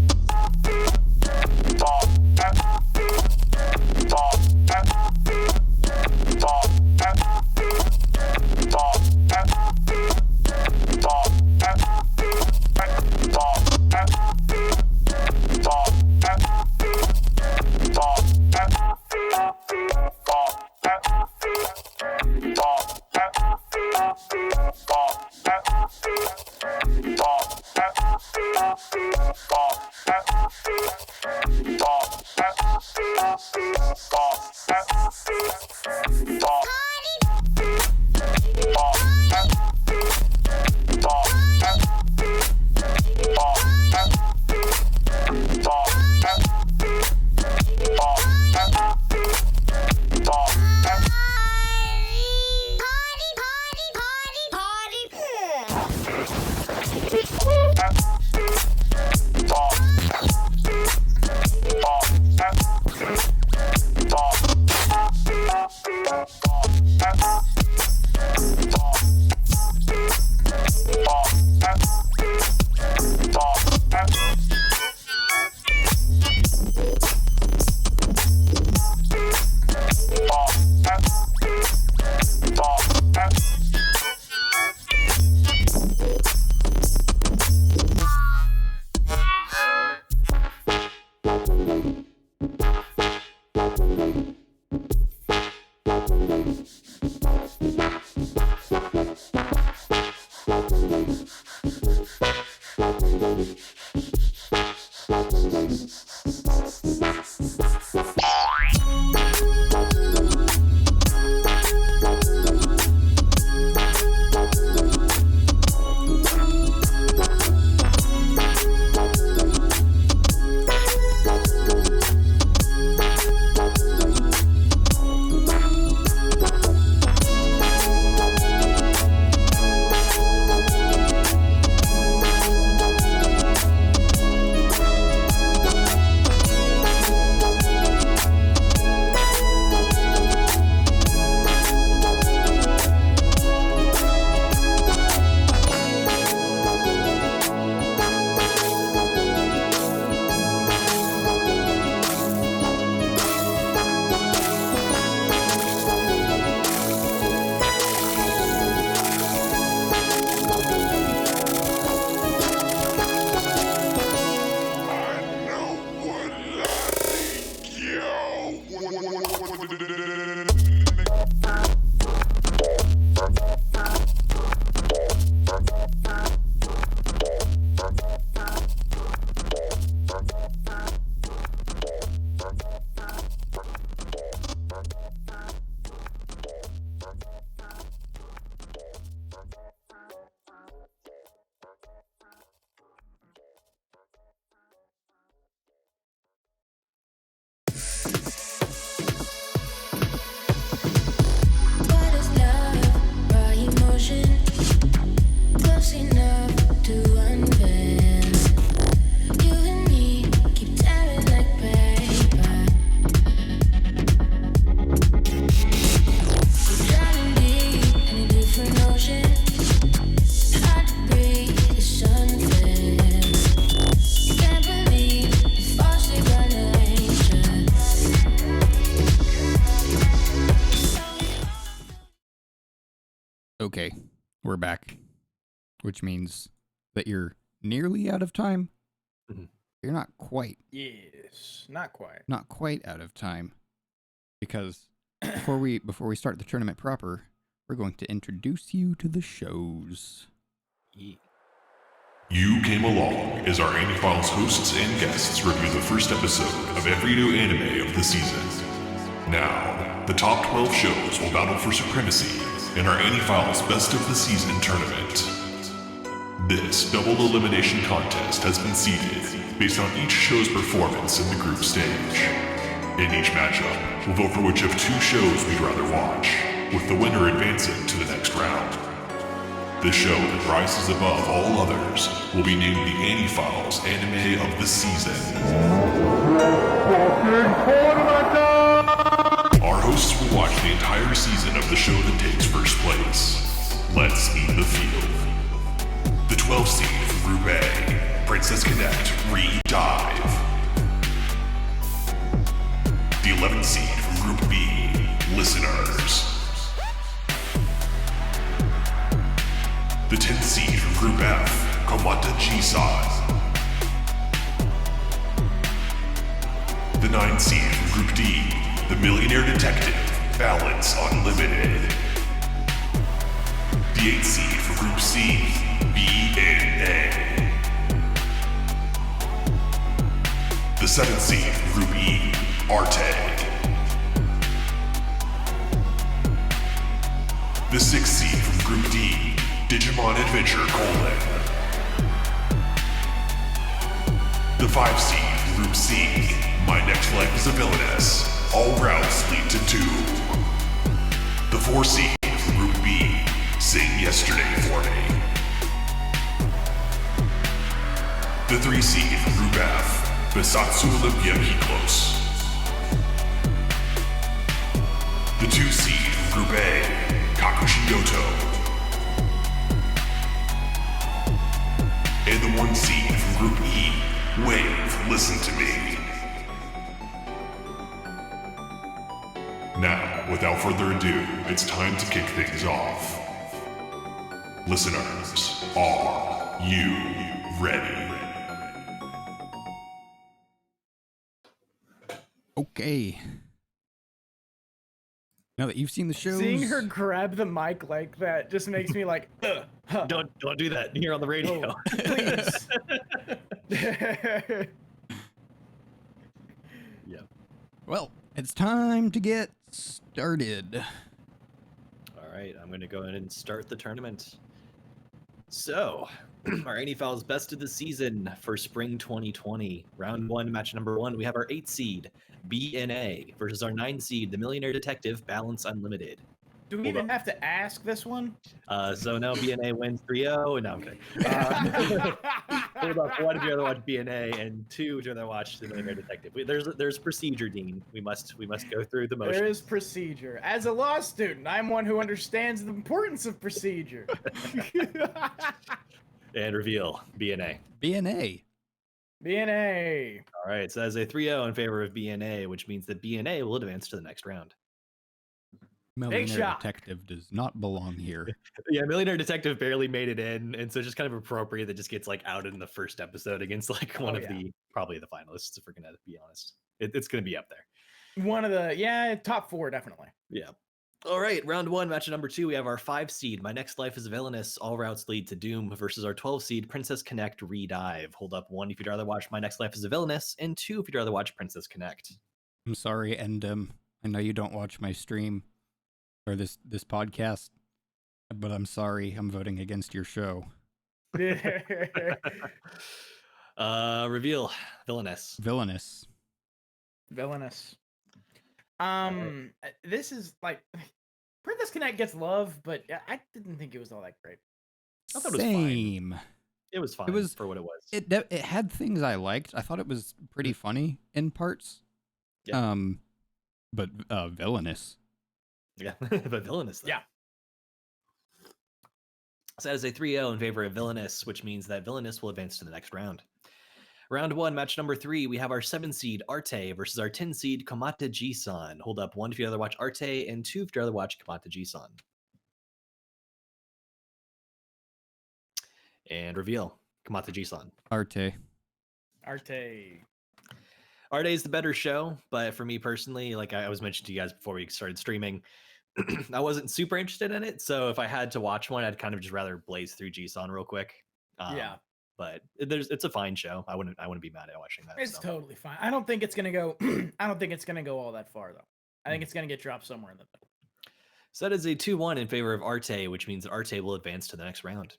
What is love? Raw emotion, close enough to unveil. You and me keep tearing like paper. We're drowning deep in a different ocean. Hard to breathe, the sun flares. Can't believe the force of our nature. Okay, we're back, which means that you're nearly out of time. Mhm. You're not quite Yes, not quite. out of time, because before we start the tournament proper, we're going to introduce you to the shows. Ye- You came along as our AniFiles hosts and guests review the first episode of every new anime of the season. Now, the top 12 shows will battle for supremacy in our AniFiles Best of the Season tournament. This double elimination contest has been seeded based on each show's performance in the group stage. In each matchup, we'll vote for which of two shows we'd rather watch, with the winner advancing to the next round. The show that rises above all others will be named the AniFiles Anime of the Season. Our hosts will watch the entire season of the show that takes first place. Let's meet the field. The 12 seed from Group A, Princess Connect Re-Dive. The 11 seed from Group B, Listeners. The 10th seed from Group F, Komata Jisan. The 9th seed from Group D, The Millionaire Detective, Balance Unlimited. The 8th seed from Group C, BNA. The 7th seed from Group E, Arte. The 6th seed from Group D, Digimon Adventure : The 5th seed from Group C, My Next Life is a Villainess, All Routes Lead to Doom. The 4th seed from Group B, Sing Yesterday for Me. The 3 seed from Group F, Besatsu Olympia Hiklos. The 2 seed from Group A, Kakushiyoto. And the 1 seed from Group E, Wave, Listen to Me. Now, without further ado, it's time to kick things off. Listeners, are you ready? Okay. Now that you've seen the shows, Seeing her grab the mic like that just makes me like, huh, Don't do that here on the radio. please. Yeah. well, it's time to get started. All right, I'm going to go ahead and start the tournament. So, our AniFiles Best of the Season for Spring 2020. Round 1, match number 1, we have our 8 seed, BNA, versus our 9 seed, The Millionaire Detective, Balance Unlimited. Do we Hold even up. have to ask this one? So now BNA wins 3-0, and no, I'm kidding. Hold up, 1, if you rather watch BNA, and 2, if you rather watch The Millionaire Detective. There's procedure, Dean. We must go through the motions. There is procedure. As a law student, I'm one who understands the importance of procedure. And reveal BNA. BNA. BNA. All right, so as a 3-0 in favor of BNA, which means that BNA will advance to the next round. Millionaire shot. Detective does not belong here. Yeah, Millionaire Detective barely made it in, and so it's just kind of appropriate that just gets like outed in the first episode against like one of the probably the finalists, if we're gonna be honest. It's gonna be up there. One of the top 4, definitely. Yeah. All right, round 1, match number 2. We have our 5 seed, My Next Life is Villainous, All Routes Lead to Doom, versus our 12 seed, Princess Connect Redive. Hold up 1 if you'd rather watch My Next Life is a Villainous, and 2 if you'd rather watch Princess Connect. I'm sorry, and I know you don't watch my stream or this podcast, but I'm sorry, I'm voting against your show. Reveal Villainous. Villainous. Villainous. Right. This is like Princess Connect gets love, but I didn't think it was all that great. I thought it was fine. Same. It was fine for what it was. It had things I liked. I thought it was pretty funny in parts. Yeah. But villainous. Yeah, but Villainous, though. Yeah. So that is a 3-0 in favor of Villainous, which means that Villainous will advance to the next round. Round 1, match number 3, we have our 7 seed Arte versus our 10 seed Kamata Jisan. Hold up 1 if you'd rather watch Arte, and 2 if you'd rather watch Kamata Jisan. And reveal Kamata Jisan. Arte. Arte is the better show, but for me personally, like I was mentioning to you guys before we started streaming, I wasn't super interested in it. So if I had to watch one, I'd kind of just rather blaze through Jisan real quick. Yeah. But it's a fine show. I wouldn't be mad at watching that. It's totally fine. I don't think it's gonna go. I don't think it's gonna go all that far though. I think it's gonna get dropped somewhere in the middle. So that is a 2-1 in favor of Arte, which means that Arte will advance to the next round.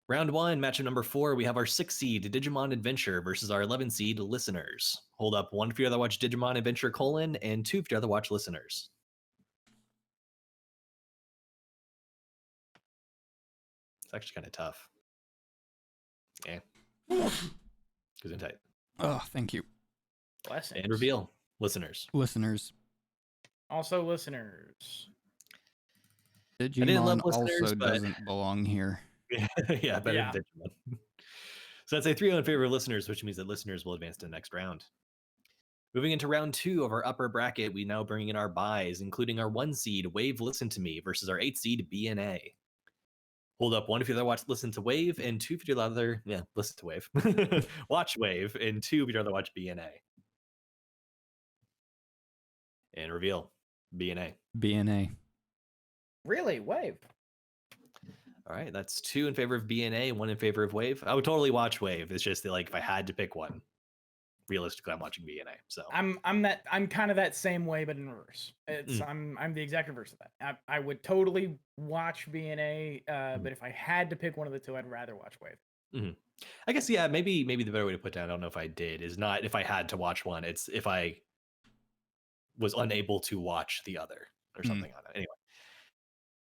Round 1, matchup number 4, we have our 6 seed Digimon Adventure versus our 11 seed Listeners. Hold up 1 if you'd rather watch Digimon Adventure : and 2 if you'd rather watch Listeners. It's actually kind of tough. Yeah. Goes in tight. Oh, thank you. Blessings. And reveal Listeners. Listeners. Also listeners. didn't love Digimon Listeners, also but- doesn't belong here. Yeah, better Yeah. than Digimon. So that's a 3-0 in favor of Listeners, which means that Listeners will advance to the next round. Moving into round 2 of our upper bracket, we now bring in our buys, including our 1 seed Wave Listen to Me versus our 8 seed BNA. Hold up 1 if you'd rather watch Listen to Wave, and 2 if you'd rather listen to Wave. Watch Wave, and 2 if you'd rather watch BNA. And reveal BNA. BNA. Really, Wave. All right, that's 2 in favor of BNA, 1 in favor of Wave. I would totally watch Wave. It's just that, like, if I had to pick one, realistically, I'm watching BNA. So I'm kind of that same way, but in reverse. It's I'm the exact reverse of that. I would totally watch BNA, but if I had to pick one of the two, I'd rather watch Wave. I guess maybe the better way to put that, I don't know if I did, is not if I had to watch one. It's if I was unable to watch the other or something on it. Anyway.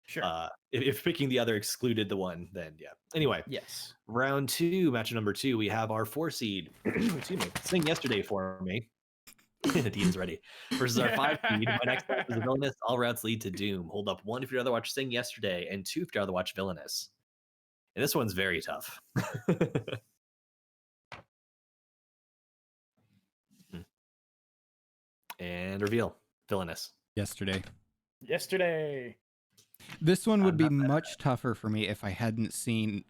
Sure. If picking the other excluded the one, then yeah. Anyway, Yes. round 2, match number 2, we have our 4 seed. Excuse me. Sing Yesterday for Me. Dean's ready. Versus our 5 seed. My next one is Villainous. All Routes Lead to Doom. Hold up 1 if you'd rather watch Sing Yesterday, and 2 if you'd rather watch Villainous. And this one's very tough. And reveal Villainous. Yesterday. This one would be not that much tougher for me if I hadn't seen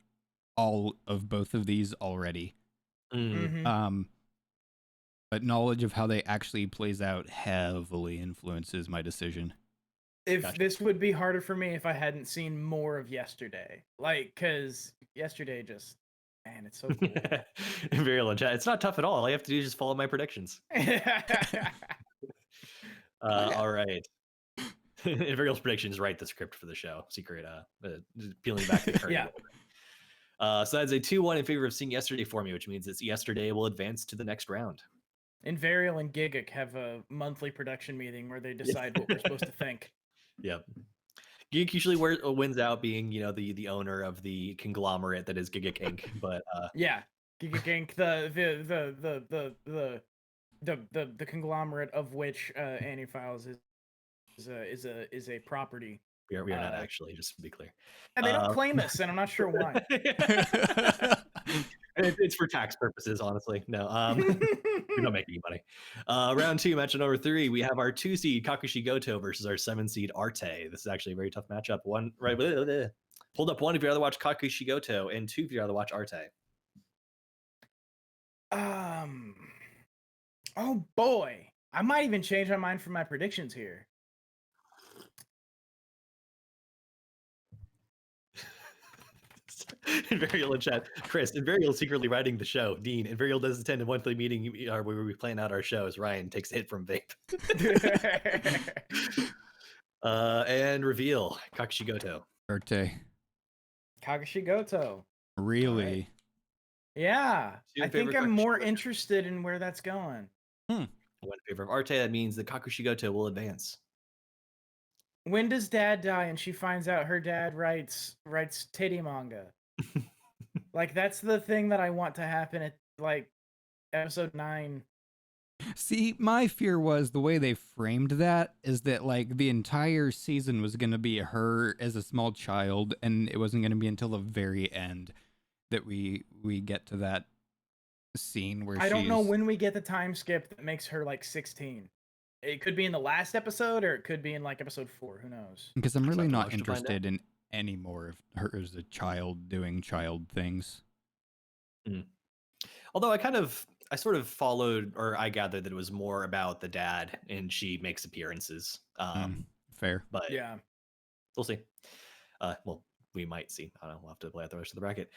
all of both of these already. But knowledge of how they actually plays out heavily influences my decision. If this would be harder for me if I hadn't seen more of Yesterday. Like, because Yesterday just, man, it's so cool. Very legit. It's not tough at all. All you have to do is just follow my predictions. All right. Virgil's predictions write the script for the show. Secret, peeling back the curtain. Yeah. So that's a 2-1 in favor of Seeing Yesterday for me, which means that Yesterday will advance to the next round. Invarial and Gigic have a monthly production meeting where they decide what we're supposed to think. Yep. Gigic usually wins out, being the owner of the conglomerate that is Gigic Inc. But yeah, Gigic Inc. The conglomerate of which AniFiles is a property. we are not actually, just to be clear. And they don't claim us, and I'm not sure why. It's for tax purposes, honestly. No, we don't make any money. Round 2, matchup number 3, we have our 2 seed Kakushi Goto versus our 7 seed Arte. This is actually a very tough matchup. Hold up 1 if you'd rather watch Kakushi Goto, and 2 if you'd rather watch Arte. Oh boy, I might even change my mind for my predictions here. Invarial in chat. Chris, Invarial secretly writing the show. Dean, Invarial does attend a monthly meeting where we plan out our shows. Ryan takes a hit from vape. And reveal. Kakushigoto. Arte. Kakushigoto. Really? Yeah. Your I think favorite I'm more Kakushigoto? interested in where that's going. One in favor of Arte, that means the Kakushigoto will advance. When does dad die and she finds out her dad writes titty manga? Like, that's the thing that I want to happen at, like, episode 9. See, my fear was the way they framed that is that like the entire season was going to be her as a small child, and it wasn't going to be until the very end that we get to that scene where I don't know when we get the time skip that makes her like 16. It could be in the last episode, or it could be in like episode 4. Who knows? because I'm really Something not else to find out. interested in any more of her as a child doing child things. Although I sort of followed, or I gathered that it was more about the dad and she makes appearances. Fair. But Yeah. we'll see. Well, we might see. I don't know. We'll have to play out the rest of the bracket.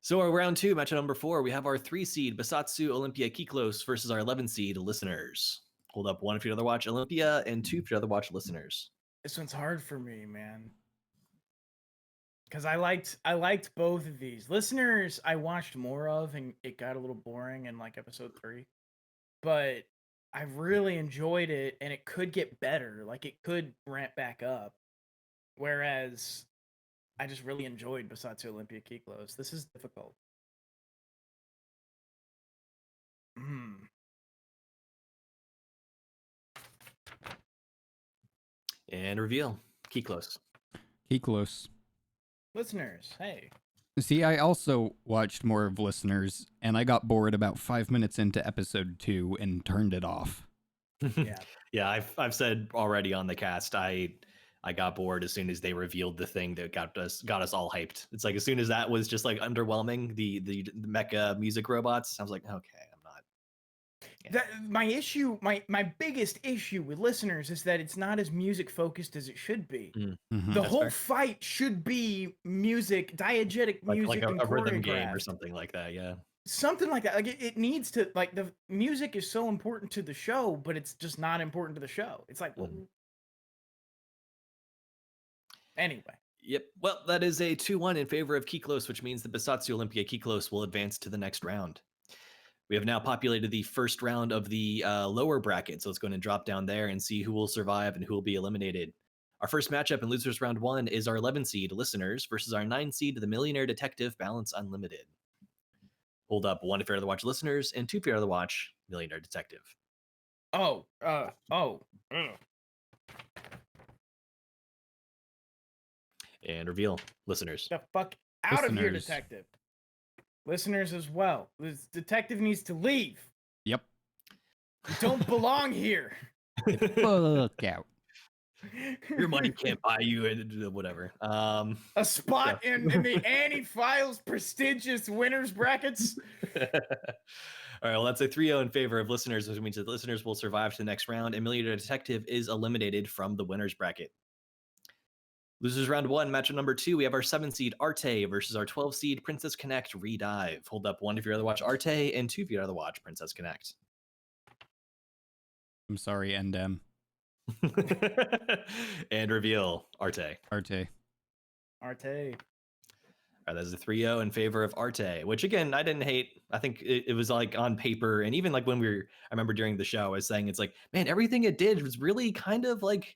So our round 2, matchup number 4, we have our 3 seed Basatsu Olympia Kiklos versus our 11 seed Listeners. Hold up 1 if you'd rather watch Olympia and 2 if you'd rather watch Listeners. This one's hard for me, man. Because I liked both of these. Listeners, I watched more of, and it got a little boring in like episode 3. But I really enjoyed it, and it could get better. Like, it could ramp back up. Whereas I just really enjoyed Basatsu Olympia Kiklos. This is difficult. And reveal. Kiklos. Kiklos. Listeners, hey. See, I also watched more of Listeners, and I got bored about 5 minutes into episode 2 and turned it off. Yeah. Yeah, I've said already on the cast, I got bored as soon as they revealed the thing that got us all hyped. It's like as soon as that was just like underwhelming, the mecha music robots, I was like, okay, I'm not. Yeah. That my biggest issue with Listeners is that it's not as music focused as it should be. Mhm. The That's whole fair. fight should be music, diegetic music, Like and a rhythm game or choreographed. something like that. Yeah. Something like that. Like it needs to, like, the music is so important to the show, but it's just not important to the show. It's like, well, anyway. Yep. Well, that is a 2-1 in favor of Kiklos, which means the Basatsu Olympia Kiklos will advance to the next round. We have now populated the first round of the lower bracket, so let's go ahead and drop down there and see who will survive and who will be eliminated. Our first matchup in Losers Round 1 is our 11 seed Listeners versus our 9 seed The Millionaire Detective Balance Unlimited. Hold up 1 if you're to watch Listeners, and 2 if you're to watch Millionaire Detective. And reveal Listeners. The fuck out of here, Listeners. detective. Listeners as well. This detective needs to leave. Yep. You don't belong here. Fuck out. Your money can't buy you whatever. A spot in the AniFiles prestigious winners brackets. All right, well, that's a 3-0 in favor of Listeners, which means that Listeners will survive to the next round, and Millionaire Detective is eliminated from the winners bracket. Losers Round 1, matchup number 2, we have our 7 seed Arte versus our 12 seed Princess Connect Redive. Hold up 1 if you'd rather watch Arte, and 2 if you'd rather watch Princess Connect. I'm sorry, NDM. And reveal Arte. Arte. Arte. All right, that's a 3-0 in favor of Arte, which again, I didn't hate. I think it was like on paper, and even like when I remember during the show, I was saying it's like, man, everything it did was really kind of like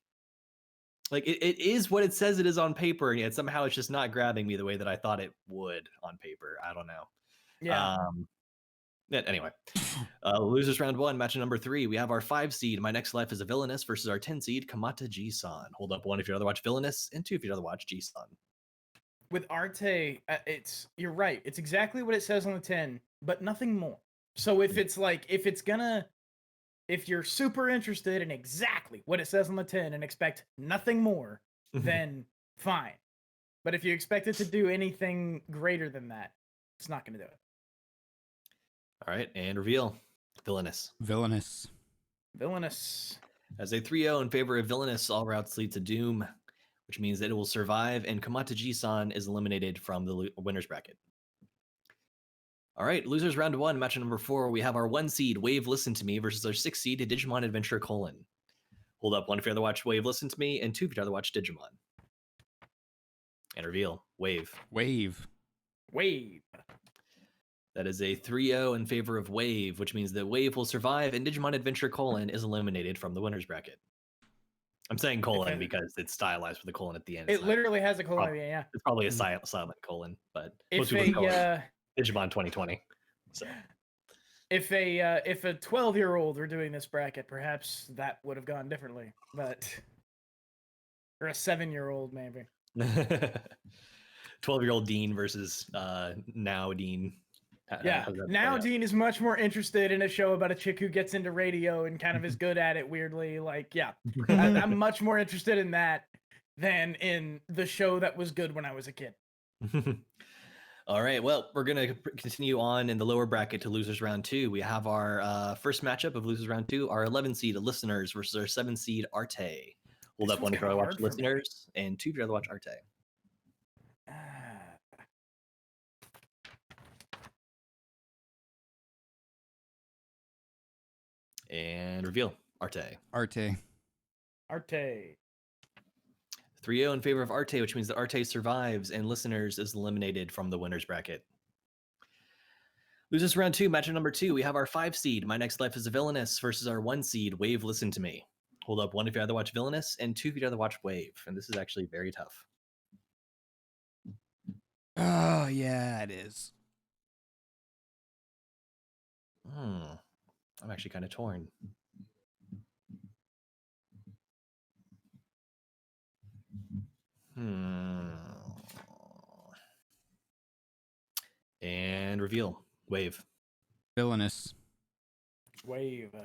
it is what it says it is on paper, and yet somehow it's just not grabbing me the way that I thought it would on paper. I don't know. Yeah. Anyway, Losers Round 1, match number 3. We have our 5 seed My Next Life is a Villainous versus our 10 seed Kamata G-san. Hold up 1 if you'd rather watch Villainous, and 2 if you'd rather watch G-san. With Arte, you're right. It's exactly what it says on the tin, but nothing more. So if it's like, if you're super interested in exactly what it says on the tin and expect nothing more, then fine. But if you expect it to do anything greater than that, it's not going to do it. All right, and reveal Villainous. Villainous. Villainous. As a 3-0 in favor of Villainous, all routes lead to Doom, which means that it will survive, and Kamata G-san is eliminated from the winners bracket. All right, losers round 1, match number 4. We have our 1 seed Wave Listen to Me versus our 6 seed Digimon Adventure : Hold up 1 if you'd rather watch Wave Listen to Me, and 2 if you'd rather watch Digimon. And reveal Wave. Wave. That is a 3-0 in favor of Wave, which means that Wave will survive and Digimon Adventure : is eliminated from the winners bracket. I'm saying colon because it's stylized with a colon at the end. It literally has a colon at the end, yeah. It's probably a silent colon, but If most people a Digimon 2020. So if a 12-year-old were doing this bracket, perhaps that would have gone differently. But or a 7-year-old maybe. 12-year-old Dean versus now Dean. Yeah, now Dean is much more interested in a show about a chick who gets into radio and kind of is good at it weirdly. Like, yeah, I'm much more interested in that than in the show that was good when I was a kid. All right, well, we're going to continue on in the lower bracket to losers round 2. We have our first matchup of losers round 2, our 11 seed Listeners versus our 7 seed Arte. Hold up 1 if you rather watch Listeners, and 2 if you rather watch Arte. And reveal Arte. 3-0 in favor of Arte, which means that Arte survives and Listeners is eliminated from the winners bracket. Losers round 2, matchup number 2. We have our 5 seed My Next Life is a Villainous versus our 1 seed Wave Listen to Me. Hold up 1 if you'd rather watch Villainous, and 2 if you'd rather watch Wave. And this is actually very tough. Oh, yeah, it is. I'm actually kind of torn. And reveal Wave. Villainous. Wave.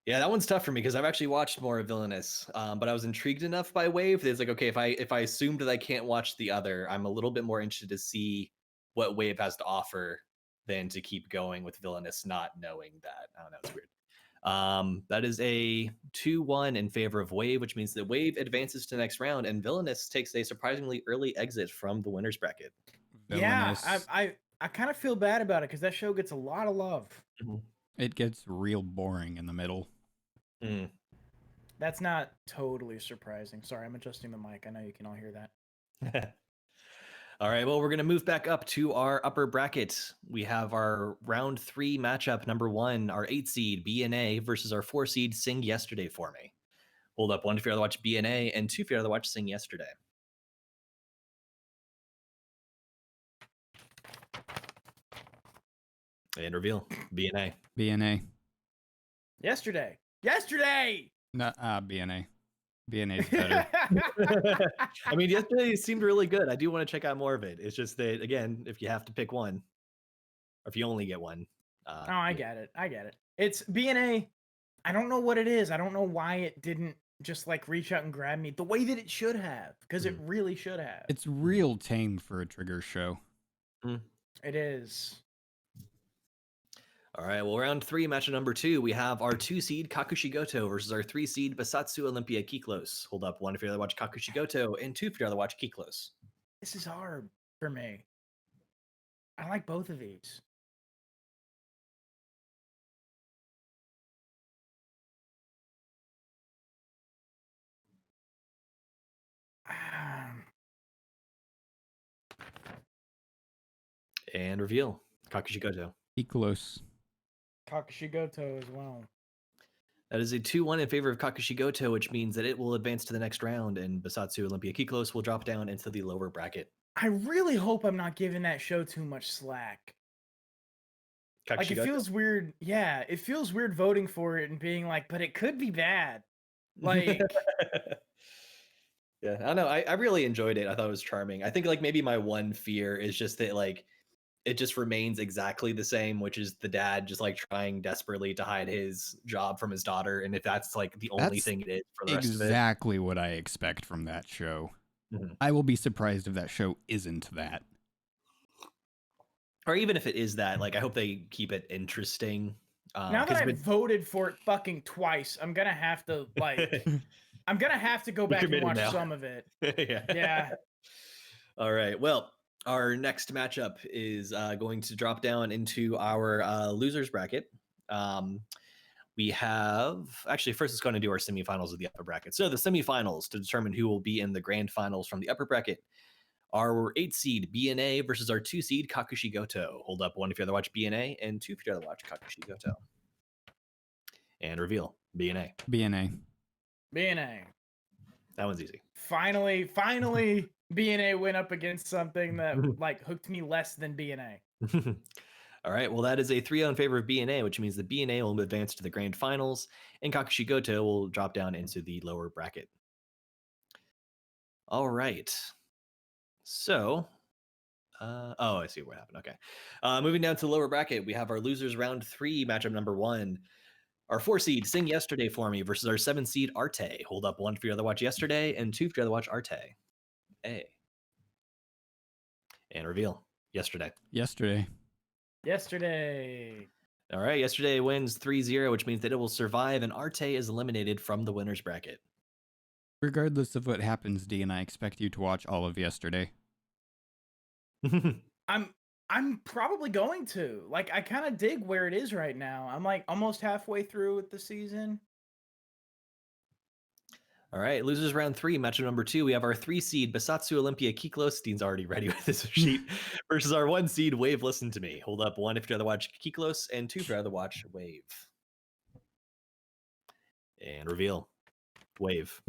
Yeah, that one's tough for me because I've actually watched more of Villainous, but I was intrigued enough by Wave that it's like, okay, if I assume that I can't watch the other, I'm a little bit more interested to see what Wave has to offer than to keep going with Villainous, not knowing that. I don't know, it's weird. That is a 2-1 in favor of Wave, which means that Wave advances to the next round, and Villainous takes a surprisingly early exit from the winners bracket. Villainous. Yeah, I kind of feel bad about it because that show gets a lot of love. It gets real boring in the middle. That's not totally surprising. Sorry, I'm adjusting the mic. I know you can all hear that. All right, well, we're going to move back up to our upper bracket. We have our round 3 matchup, number 1, our 8 seed BNA versus our 4 seed Sing Yesterday for Me. Hold up 1 if you'd rather watch BNA, and 2 if you'd rather watch Sing Yesterday. And reveal BNA. BNA. Yesterday. No, BNA. BNA is better. I mean, yesterday seemed really good. I do want to check out more of it. It's just that, again, if you have to pick one, or if you only get one. I get it. It's BNA. I don't know what it is. I don't know why it didn't just like reach out and grab me the way that it should have, because it really should have. It's real tame for a Trigger show. It is. All right, well, round 3, matchup number 2, we have our 2 seed Kakushigoto versus our 3 seed Basatsu Olympia Kiklos. Hold up 1 if you'd rather watch Kakushigoto, and 2 if you'd rather watch Kiklos. This is hard for me. I like both of these. And reveal Kakushigoto. Kiklos. Kakushigoto as well. That is a 2-1 in favor of Kakushigoto, which means that it will advance to the next round, and Basatsu Olympia Kiklos will drop down into the lower bracket. I really hope I'm not giving that show too much slack. Like, it feels weird. Yeah, it feels weird voting for it and being like, but it could be bad. Like, yeah, I don't know. I really enjoyed it. I thought it was charming. I think like maybe my one fear is just that like it just remains exactly the same, which is the dad just like trying desperately to hide his job from his daughter. And if that's like the only thing it is for the rest of it. Exactly what I expect from that show. I will be surprised if that show isn't that. Or even if it is that, like, I hope they keep it interesting. Now that I've voted for it fucking twice, I'm going to have to like, I'm going to have to go back and watch some of it. Yeah. Yeah. All right. Well, Our next matchup is going to drop down into our losers bracket. We have actually first let's go and do our semifinals of the upper bracket. So the semifinals to determine who will be in the grand finals from the upper bracket. Our 8 seed BNA versus our 2 seed Kakushi Goto. Hold up 1 if you rather watch BNA and 2 if you rather watch Kakushi Goto. And reveal BNA. BNA. BNA. That one's easy. Finally, BNA went up against something that like hooked me less than BNA. All right, well, that is a 3-0 in favor of BNA, which means the BNA will advance to the grand finals, and Kakushi Goto will drop down into the lower bracket. All right. So, I see what happened. Okay. Moving down to the lower bracket, we have our losers round 3 matchup number 1. Our 4 seed Sing Yesterday for Me versus our 7 seed Arte. Hold up 1 for your other watch Yesterday and 2 for your other watch Arte. A. And reveal. Yesterday. Yesterday. All right. Yesterday wins 3-0, which means that it will survive, and Arte is eliminated from the winner's bracket. Regardless of what happens, D, and I expect you to watch all of Yesterday. I'm probably going to. Like, I kind of dig where it is right now. I'm like almost halfway through with the season. All right, losers round 3, matchup number 2. We have our 3 seed Basatsu Olympia Kiklos. Dean's already ready with this sheet. Versus our 1 seed Wave Listen to Me. Hold up 1 if you'd rather watch Kiklos and 2 if you'd rather watch Wave. And reveal. Wave.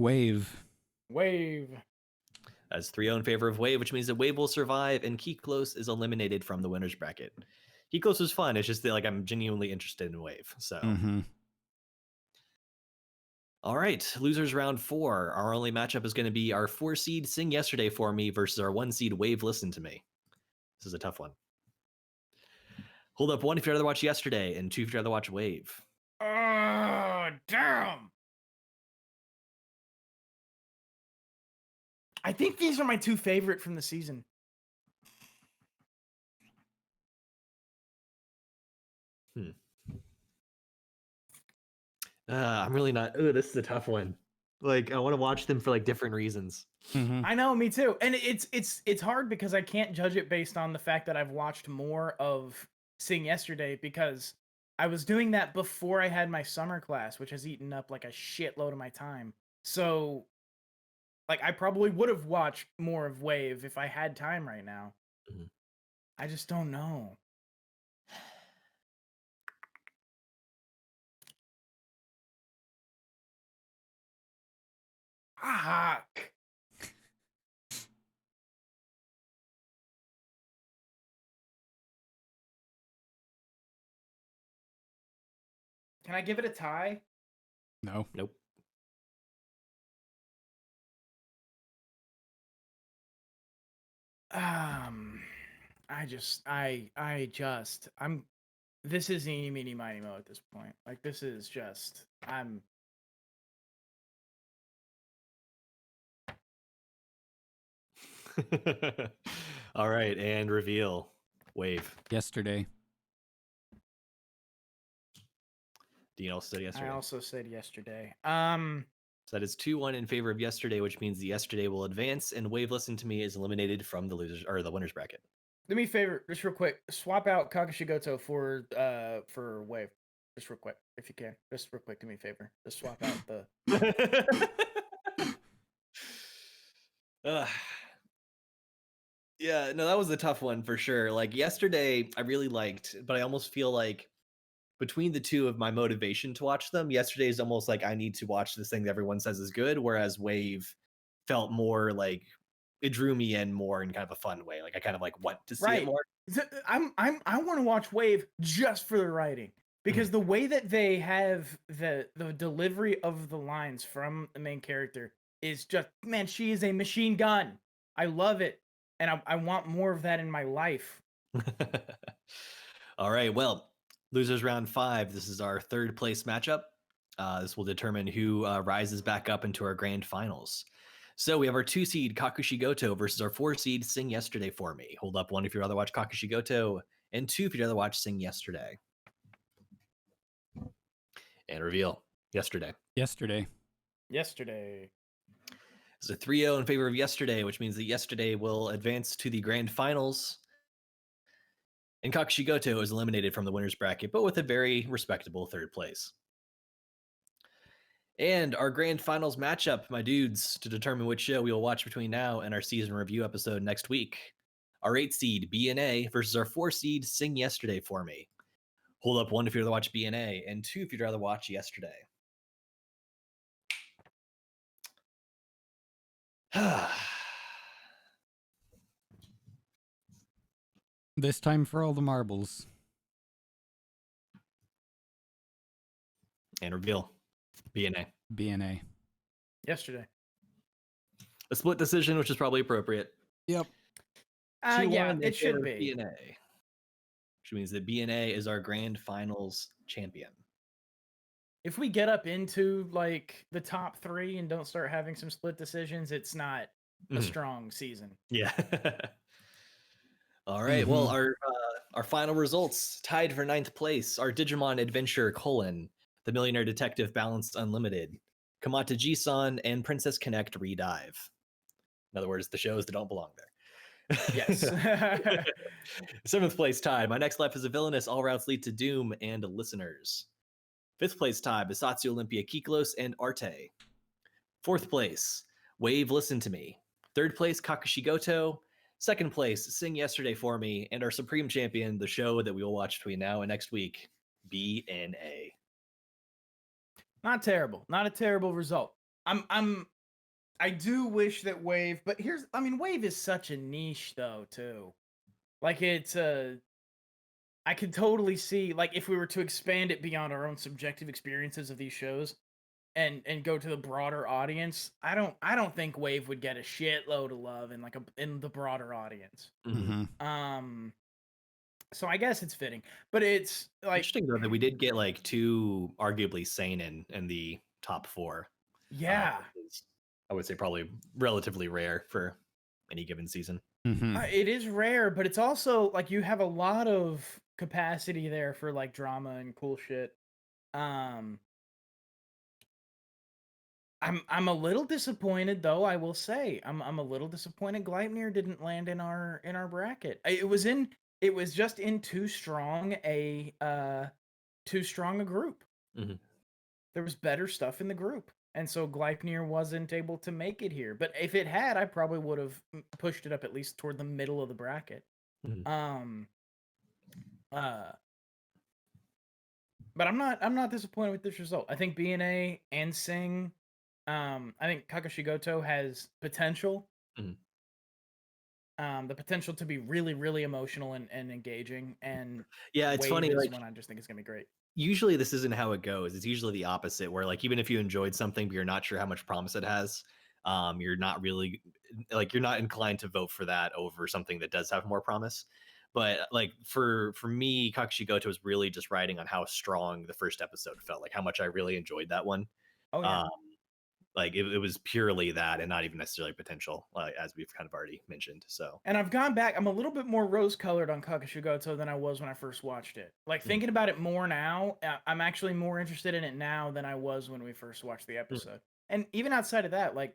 That's 3-0 in favor of Wave, which means that Wave will survive and Kiklos is eliminated from the winner's bracket. Kiklos was fun. It's just that like I'm genuinely interested in Wave. So. All right, losers round 4. Our only matchup is going to be our 4 seed Sing Yesterday for Me versus our 1 seed Wave Listen to Me. This is a tough one. Hold up 1 if you'd rather watch Yesterday and 2 if you'd rather watch Wave. Oh, damn. I think these are my 2 favorite from the season. I'm really not. Oh, this is a tough one. Like, I want to watch them for like different reasons. I know, me too. And it's hard because I can't judge it based on the fact that I've watched more of Sing Yesterday, because I was doing that before I had my summer class, which has eaten up like a shitload of my time. So, like, I probably would have watched more of Wave if I had time right now. I just don't know. Fuck. Can I give it a tie? No. Nope. This is eeny, meeny, miny, mo at this point. Like, this is just, All right, and reveal. Wave. Yesterday. Dean also said Yesterday. I also said Yesterday. So that is 2-1 in favor of Yesterday, which means the Yesterday will advance, and Wave Listen to Me is eliminated from the losers or the winners bracket. Do me a favor, just real quick. Swap out Kakushi Goto for Wave. Just real quick, if you can. Just real quick, do me a favor. Just swap out the. Yeah, no, that was a tough one for sure. Like Yesterday, I really liked, but I almost feel like between the two of my motivation to watch them, Yesterday is almost like I need to watch this thing that everyone says is good, whereas Wave felt more like it drew me in more in kind of a fun way. Like I kind of like want to see it more. I want to watch Wave just for the writing, because the way that they have the delivery of the lines from the main character is just, man, she is a machine gun. I love it, and I want more of that in my life. All right, well, losers round 5. This is our 3rd place matchup. This will determine who rises back up into our grand finals. So we have our 2 seed Kakushi Goto versus our 4 seed Sing Yesterday for Me. Hold up 1 if you'd rather watch Kakushi Goto, and 2 if you'd rather watch Sing Yesterday. And reveal. Yesterday. Yesterday. It's a 3-0 in favor of yesterday, which means that yesterday will advance to the grand finals. And Kakushigoto is eliminated from the winner's bracket, but with a very respectable third place. And our grand finals matchup, my dudes, to determine which show we will watch between now and our season review episode next week. Our 8 seed, BNA, versus our 4 seed, Sing Yesterday for Me. Hold up 1 if you'd rather watch BNA, and 2 if you'd rather watch Yesterday. This time for all the marbles. And reveal. BNA. BNA. Yesterday. A split decision, which is probably appropriate. Yep. 2-1 Yeah, in it should favor of be. BNA. Which means that BNA is our grand finals champion. If we get up into like the top 3 and don't start having some split decisions, it's not a strong season. Yeah. All right. Well, our final results tied for 9th place are Digimon Adventure: The Millionaire Detective Balanced Unlimited, Kamata Jisan, and Princess Connect Redive. In other words, the shows that don't belong there. Yes. 7th place tie. My Next Life is a Villainous, All Routes Lead to Doom, and Listeners. 5th place tie. Bisatsu Olympia Kiklos and Arte. 4th place. Wave Listen to Me. 3rd place, Kakushigoto. 2nd place, Sing Yesterday for Me. And our supreme champion, the show that we will watch between now and next week, BNA. Not terrible. Not a terrible result. I do wish that Wave, but Wave is such a niche though, too. Like it's I could totally see, like, if we were to expand it beyond our own subjective experiences of these shows and go to the broader audience, I don't think Wave would get a shitload of love in the broader audience. So I guess it's fitting. But it's like interesting though that we did get like 2 arguably seinen in the top 4. Yeah. I would say probably relatively rare for any given season. It is rare, but it's also like you have a lot of capacity there for like drama and cool shit. I'm a little disappointed though, I will say. I'm a little disappointed Gleipnir didn't land in our bracket. It was just in too strong a group. There was better stuff in the group. And so Gleipnir wasn't able to make it here. But if it had, I probably would have pushed it up at least toward the middle of the bracket. But I'm not disappointed with this result. I think BNA and Sing, I think Kakushigoto has potential. The potential to be really, really emotional and engaging. And yeah, it's Wave funny. Is like, one I just think is gonna be great. Usually this isn't how it goes. It's usually the opposite, where like even if you enjoyed something but you're not sure how much promise it has, you're not really like you're not inclined to vote for that over something that does have more promise. But like for me, Kakushigoto was really just riding on how strong the first episode felt, like how much I really enjoyed that one. Oh yeah. Like it was purely that and not even necessarily potential, as we've kind of already mentioned. So, and I've gone back. I'm a little bit more rose-colored on Kakushigoto than I was when I first watched it. Like thinking about it more now, I'm actually more interested in it now than I was when we first watched the episode. And even outside of that, like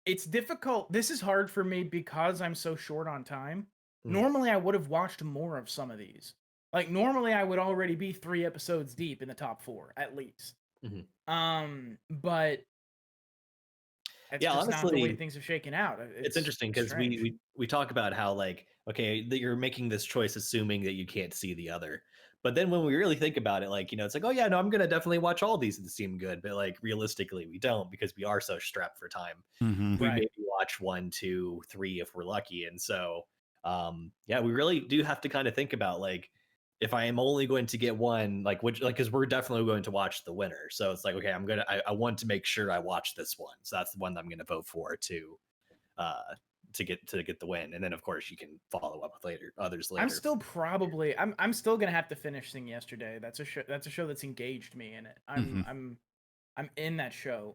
it's difficult. This is hard for me because I'm so short on time. Normally, I would have watched more of some of these. Like normally, I would already be 3 episodes deep in the top 4 at least. But it's just honestly, not the way things are shaking out. It's interesting because we talk about how like, okay, that you're making this choice assuming that you can't see the other. But then when we really think about it, like, you know, it's like, oh yeah, no, I'm going to definitely watch all these that seem good. But like realistically, we don't because we are so strapped for time. We maybe watch 1, 2, 3 if we're lucky. And so, yeah, we really do have to kind of think about like, if I am only going to get one, like which, like, because we're definitely going to watch the winner. So it's like, okay, I want to make sure I watch this one. So that's the one that I'm going to vote for to get the win. And then of course you can follow up with others later. I'm still going to have to finish Sing Yesterday. That's a show that's engaged me in it. I'm in that show.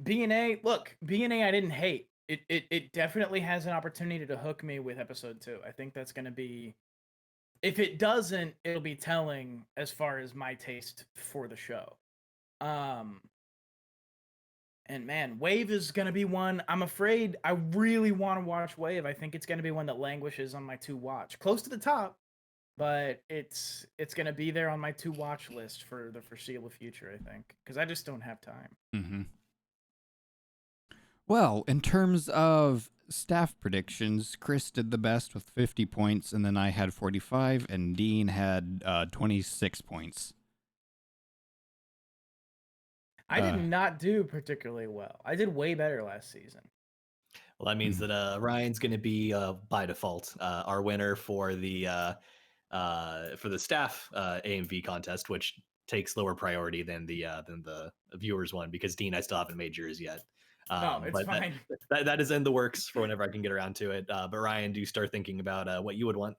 BNA, look, BNA I didn't hate. It definitely has an opportunity to hook me with episode 2. I think that's going to be, if it doesn't, it'll be telling as far as my taste for the show. And man, Wave is going to be one. I'm afraid I really want to watch Wave. I think it's going to be one that languishes on my to watch. Close to the top, but it's going to be there on my to watch list for the foreseeable future, I think, because I just don't have time. Mm-hmm. Well, in terms of staff predictions, Chris did the best with 50 points, and then I had 45, and Dean had 26 points. I did not do particularly well. I did way better last season. Well, that means that Ryan's going to be by default our winner for the staff AMV contest, which takes lower priority than the viewers one, because Dean, I still haven't made yours yet. No, it's but fine. That is in the works for whenever I can get around to it. But Ryan, do start thinking about what you would want,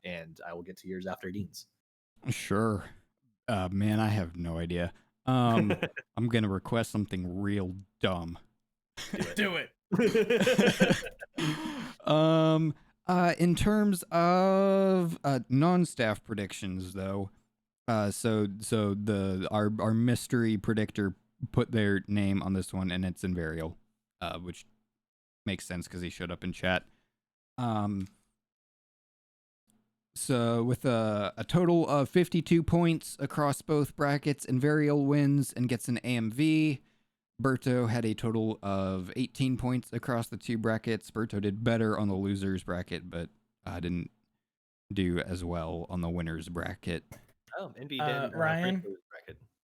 and I will get to yours after Dean's. Sure. Man, I have no idea. I'm gonna request something real dumb. Do it. In terms of non-staff predictions, though, so our mystery predictor put their name on this one, and it's Invarial, which makes sense because he showed up in chat. So with a total of 52 points across both brackets, Invarial wins and gets an AMV. Berto had a total of 18 points across the two brackets. Berto did better on the losers bracket, but didn't do as well on the winners bracket. Oh, Envy did. Ryan?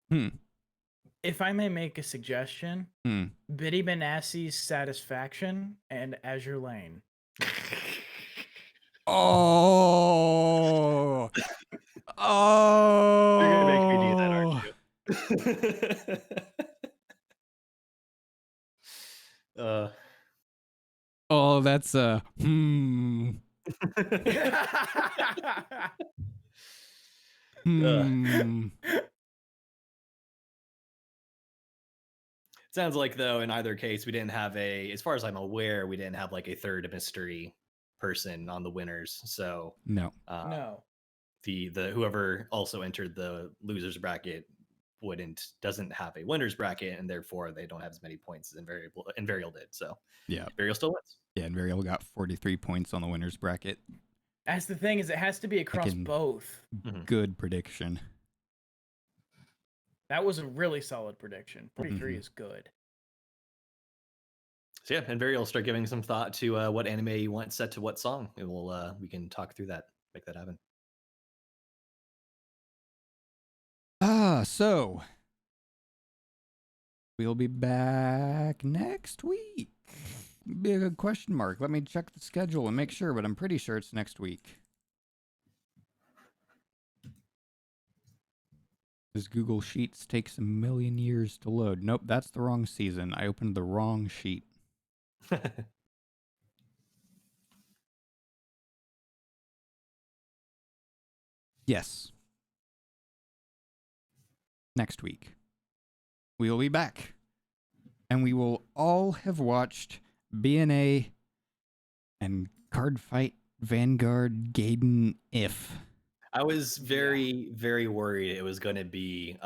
Bracket. If I may make a suggestion, Biddy Benassi's Satisfaction and Azure Lane. Oh! Oh! You're gonna make me do that, aren't you? Oh, that's Sounds like, though, in either case, we didn't have as far as I'm aware, we didn't have like a third mystery person on the winners. So no. No. The whoever also entered the losers bracket doesn't have a winners bracket, and therefore they don't have as many points as Invarial did. So yeah, Invarial still wins. Yeah, Invarial got 43 points on the winners bracket. That's the thing, is it has to be across both. Good prediction. That was a really solid prediction. 43 is good. So yeah, Invarial will start giving some thought to what anime you want set to what song, and we can talk through that, make that happen. So we'll be back next week. Be a good question mark. Let me check the schedule and make sure, but I'm pretty sure it's next week. This Google Sheets takes a million years to load. Nope, that's the wrong season. I opened the wrong sheet. Yes. Next week. We will be back. And we will all have watched BNA and Cardfight Vanguard Gaiden If. I was very, very worried it was going to be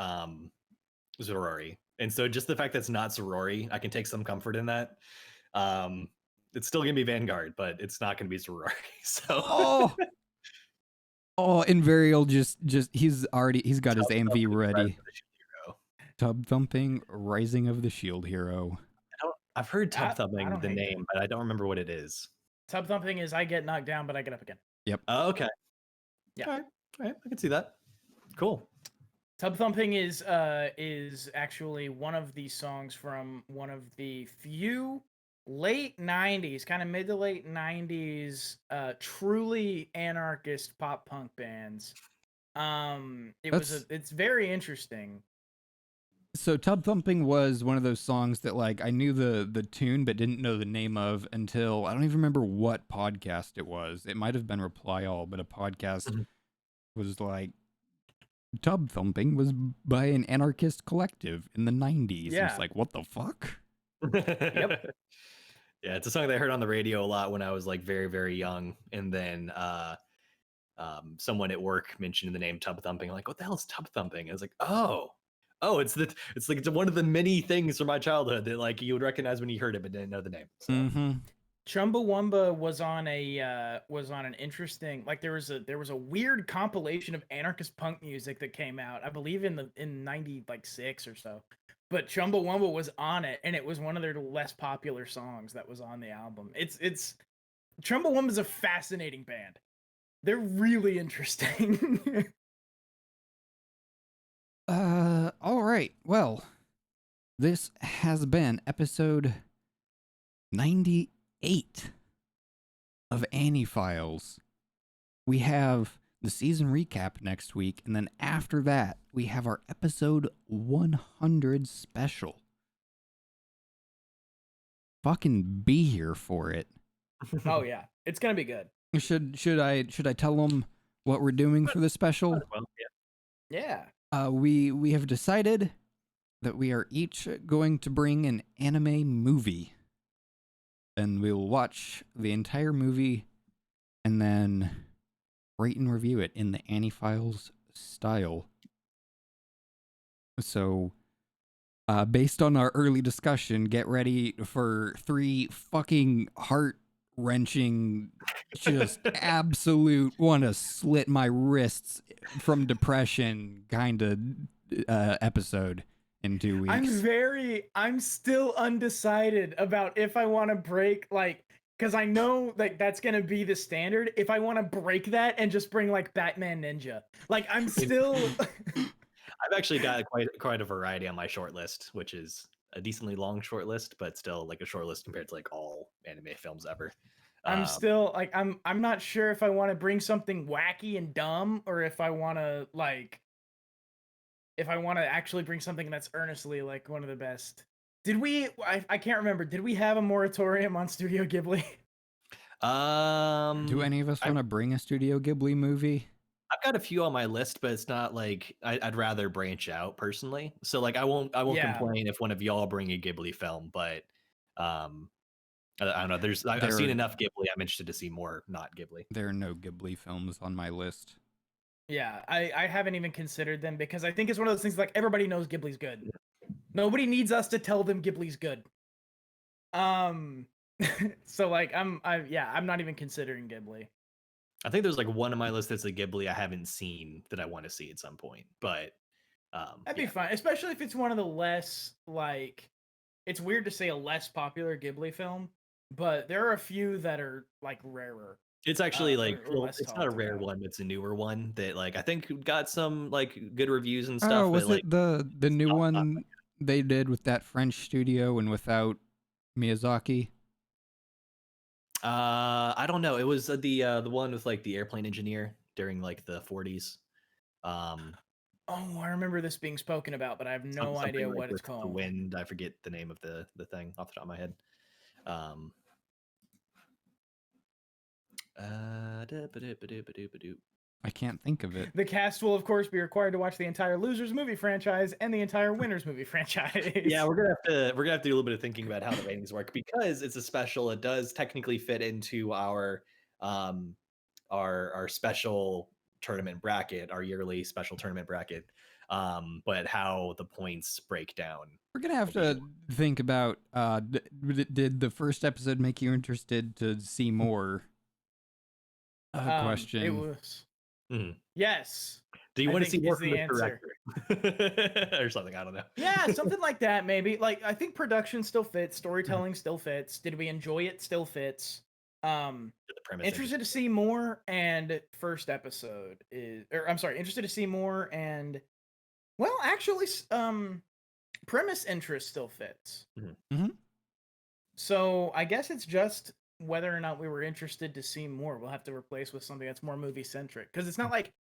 Zorori. And so just the fact that it's not Zorori, I can take some comfort in that. It's still going to be Vanguard, but it's not going to be Zorori. So Invarial just he's got his AMV ready. Tub Thumping, Rising of the Shield Hero. I've heard Tub Thumping, the name, but I don't remember what it is. Tub Thumping is I get knocked down, but I get up again. Yep. Oh, okay. Yeah. All right. I can see that. Cool. Tub Thumping is actually one of the songs from one of the few late 90s, kind of mid to late 90s, truly anarchist pop punk bands. It's very interesting. So Tub Thumping was one of those songs that, like, I knew the tune but didn't know the name of until I don't even remember what podcast it was. It might have been Reply All, but a podcast was like, Tub Thumping was by an anarchist collective in the 90s. Yeah. It's like, what the fuck? Yep. Yeah, it's a song that I heard on the radio a lot when I was like very, very young. And then someone at work mentioned the name Tub Thumping. I'm like, what the hell is Tub Thumping? I was like, oh, Oh, it's like one of the many things from my childhood that like you would recognize when you heard it but didn't know the name. So. Mm-hmm. Chumbawamba was on an interesting, like there was a weird compilation of anarchist punk music that came out, I believe in 96 or so. But Chumbawamba was on it, and it was one of their less popular songs that was on the album. It's Chumbawamba's a fascinating band. They're really interesting. All right. Well, this has been episode 98 of AniFiles. We have the season recap next week, and then after that, we have our episode 100 special. Fucking be here for it. Oh yeah, it's gonna be good. Should I tell them what we're doing for the special? Well, yeah. Yeah. We have decided that we are each going to bring an anime movie, and we will watch the entire movie and then rate and review it in the AniFiles style. So, based on our early discussion, get ready for 3 fucking heart-wrenching, just absolute want to slit my wrists from depression kind of episode in 2 weeks. I'm still undecided about if I want to break, like, because I know like that's gonna be the standard. If I want to break that and just bring like Batman Ninja, like I'm still. I've actually got quite a variety on my short list, which is a decently long short list, but still like a short list compared to like all anime films ever. I'm still like I'm not sure if I want to bring something wacky and dumb, or if I want to actually bring something that's earnestly like one of the best. Did we? I can't remember. Did we have a moratorium on Studio Ghibli? Do any of us want to bring a Studio Ghibli movie? I've got a few on my list, but it's not like I'd rather branch out personally. So like I won't complain if one of y'all bring a Ghibli film, but I don't know. I've seen enough Ghibli. I'm interested to see more not Ghibli. There are no Ghibli films on my list. Yeah, I haven't even considered them because I think it's one of those things like everybody knows Ghibli's good. Nobody needs us to tell them Ghibli's good. So like I'm not even considering Ghibli. I think there's like one on my list that's a Ghibli I haven't seen that I want to see at some point, but that'd be fun, especially if it's one of the less like. It's weird to say a less popular Ghibli film, but there are a few that are like rarer. It's actually like it's not a rare one, it's a newer one that like I think got some like good reviews and stuff. Oh, was but, it the new one they did with that French studio and without Miyazaki? I don't know. It was the one with like the airplane engineer during like the 40s. Oh, I remember this being spoken about, but I have no idea what it's called. The Wind. I forget the name of the thing off the top of my head. I can't think of it. The cast will, of course, be required to watch the entire Losers movie franchise and the entire Winners movie franchise. Yeah, we're gonna have to do a little bit of thinking about how the ratings work because it's a special. It does technically fit into our special tournament bracket, our yearly special tournament bracket. But how the points break down. We're gonna have to think about. Did the first episode make you interested to see more? Question. It was. Yes. Do you want to see more from the director or something? I don't know. Yeah, something like that maybe. Like I think production still fits, storytelling still fits. Did we enjoy it? Still fits. Interested to see more, and first episode is, or I'm sorry, interested to see more, and well, actually, premise interest still fits. Mm-hmm. So I guess it's just whether or not we were interested to see more. We'll have to replace with something that's more movie centric, because it's not like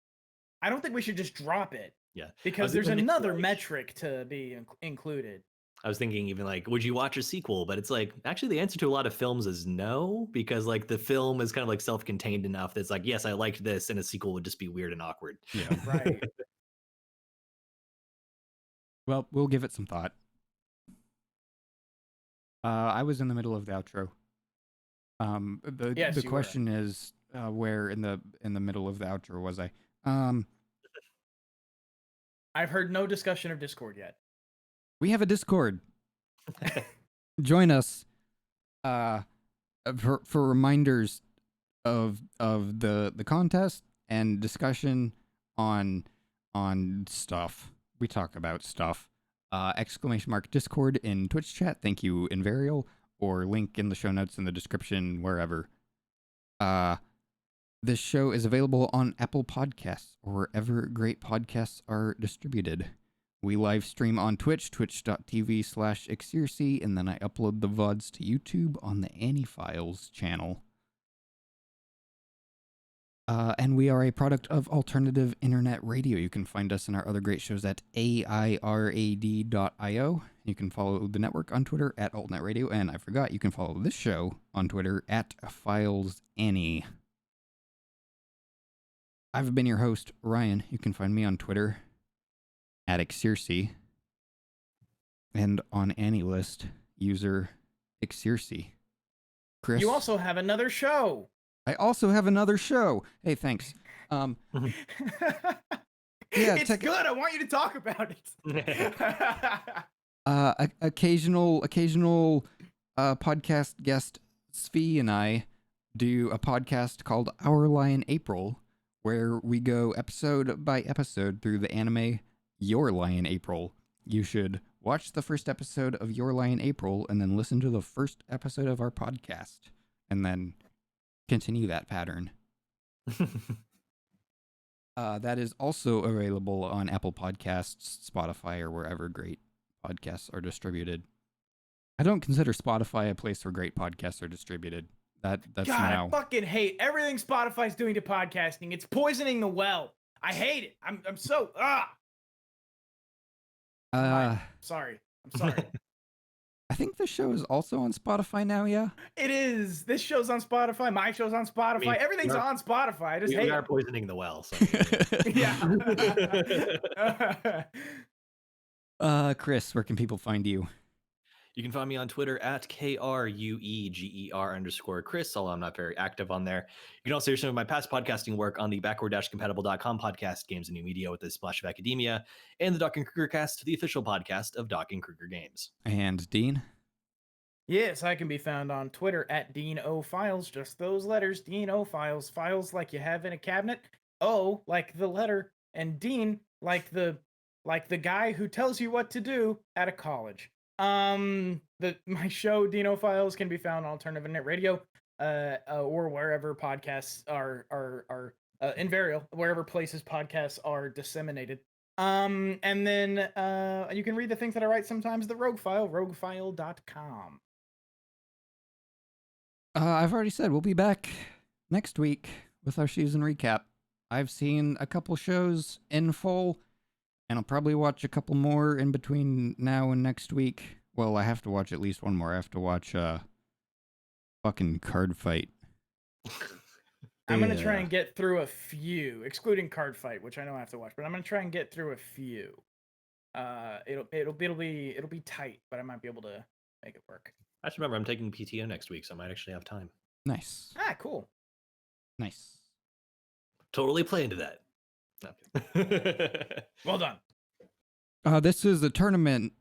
I don't think we should just drop it. Yeah, because there's another metric to be included. I was thinking even like, would you watch a sequel? But it's like, actually the answer to a lot of films is no, because like the film is kind of like self-contained enough that's like, yes, I liked this, and a sequel would just be weird and awkward. Yeah. Right. Well, we'll give it some thought. I was in the middle of the outro. The question is, where in the middle of the outro was I? I've heard no discussion of Discord yet. We have a Discord. Join us for reminders of the contest and discussion on stuff. We talk about stuff. ! Discord in Twitch chat. Thank you, Invarial, or link in the show notes in the description wherever. This show is available on Apple Podcasts or wherever great podcasts are distributed. We live stream on Twitch, twitch.tv/Exercy, and then I upload the VODs to YouTube on the AniFiles channel. And we are a product of alternative internet radio. You can find us and our other great shows at airad.io. You can follow the network on Twitter at AltNetRadio, and I forgot, you can follow this show on Twitter at FilesAnnie. I've been your host, Ryan. You can find me on Twitter at Exercy, and on AniList, user Exercy. Chris. You also have another show. I also have another show. Hey, thanks. Yeah, it's good. I want you to talk about it. Occasional podcast guest Svi and I do a podcast called Our Lie in April, where we go episode by episode through the anime Your Lie in April. You should watch the first episode of Your Lie in April and then listen to the first episode of our podcast, and then continue that pattern. That is also available on Apple Podcasts, Spotify, or wherever great podcasts are distributed. I don't consider Spotify a place where great podcasts are distributed. That's God, now. I fucking hate everything Spotify's doing to podcasting. It's poisoning the well. I hate it. I'm so sorry. I'm sorry. I think the show is also on Spotify now, yeah? It is. This show's on Spotify. My show's on Spotify. I mean, everything's on Spotify. I just hate we are it. poisoning the well. So. Yeah. Chris, where can people find you? You can find me on Twitter at KRUEGER_Chris, although I'm not very active on there. You can also hear some of my past podcasting work on the backward-compatible.com podcast, Games and New Media with a Splash of Academia, and the Doc and Kruger Cast, the official podcast of Doc and Kruger Games. And Dean? Yes, I can be found on Twitter at Dean O Files. Just those letters, Dean O Files. Files like you have in a cabinet. O like the letter, and Dean like the guy who tells you what to do at a college. My show Dino Files can be found on Alternative Internet Radio, or wherever podcasts are invariable, wherever places podcasts are disseminated. And then you can read the things that I write sometimes. The Rogue File, roguefile.com. I've already said we'll be back next week with our season recap. I've seen a couple shows in full, and I'll probably watch a couple more in between now and next week. Well, I have to watch at least one more. I have to watch fucking Card Fight. I'm going to try and get through a few, excluding Card Fight, which I know I have to watch, but I'm going to try and get through a few. It'll be tight, but I might be able to make it work. I just remember I'm taking PTO next week, so I might actually have time. Nice. Ah, cool. Nice. Totally play into that. Well done. This is a tournament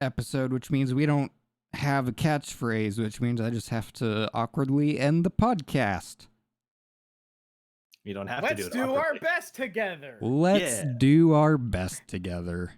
episode, which means we don't have a catchphrase, which means I just have to awkwardly end the podcast. You don't have Let's to do it. do our best together. Let's do our best together.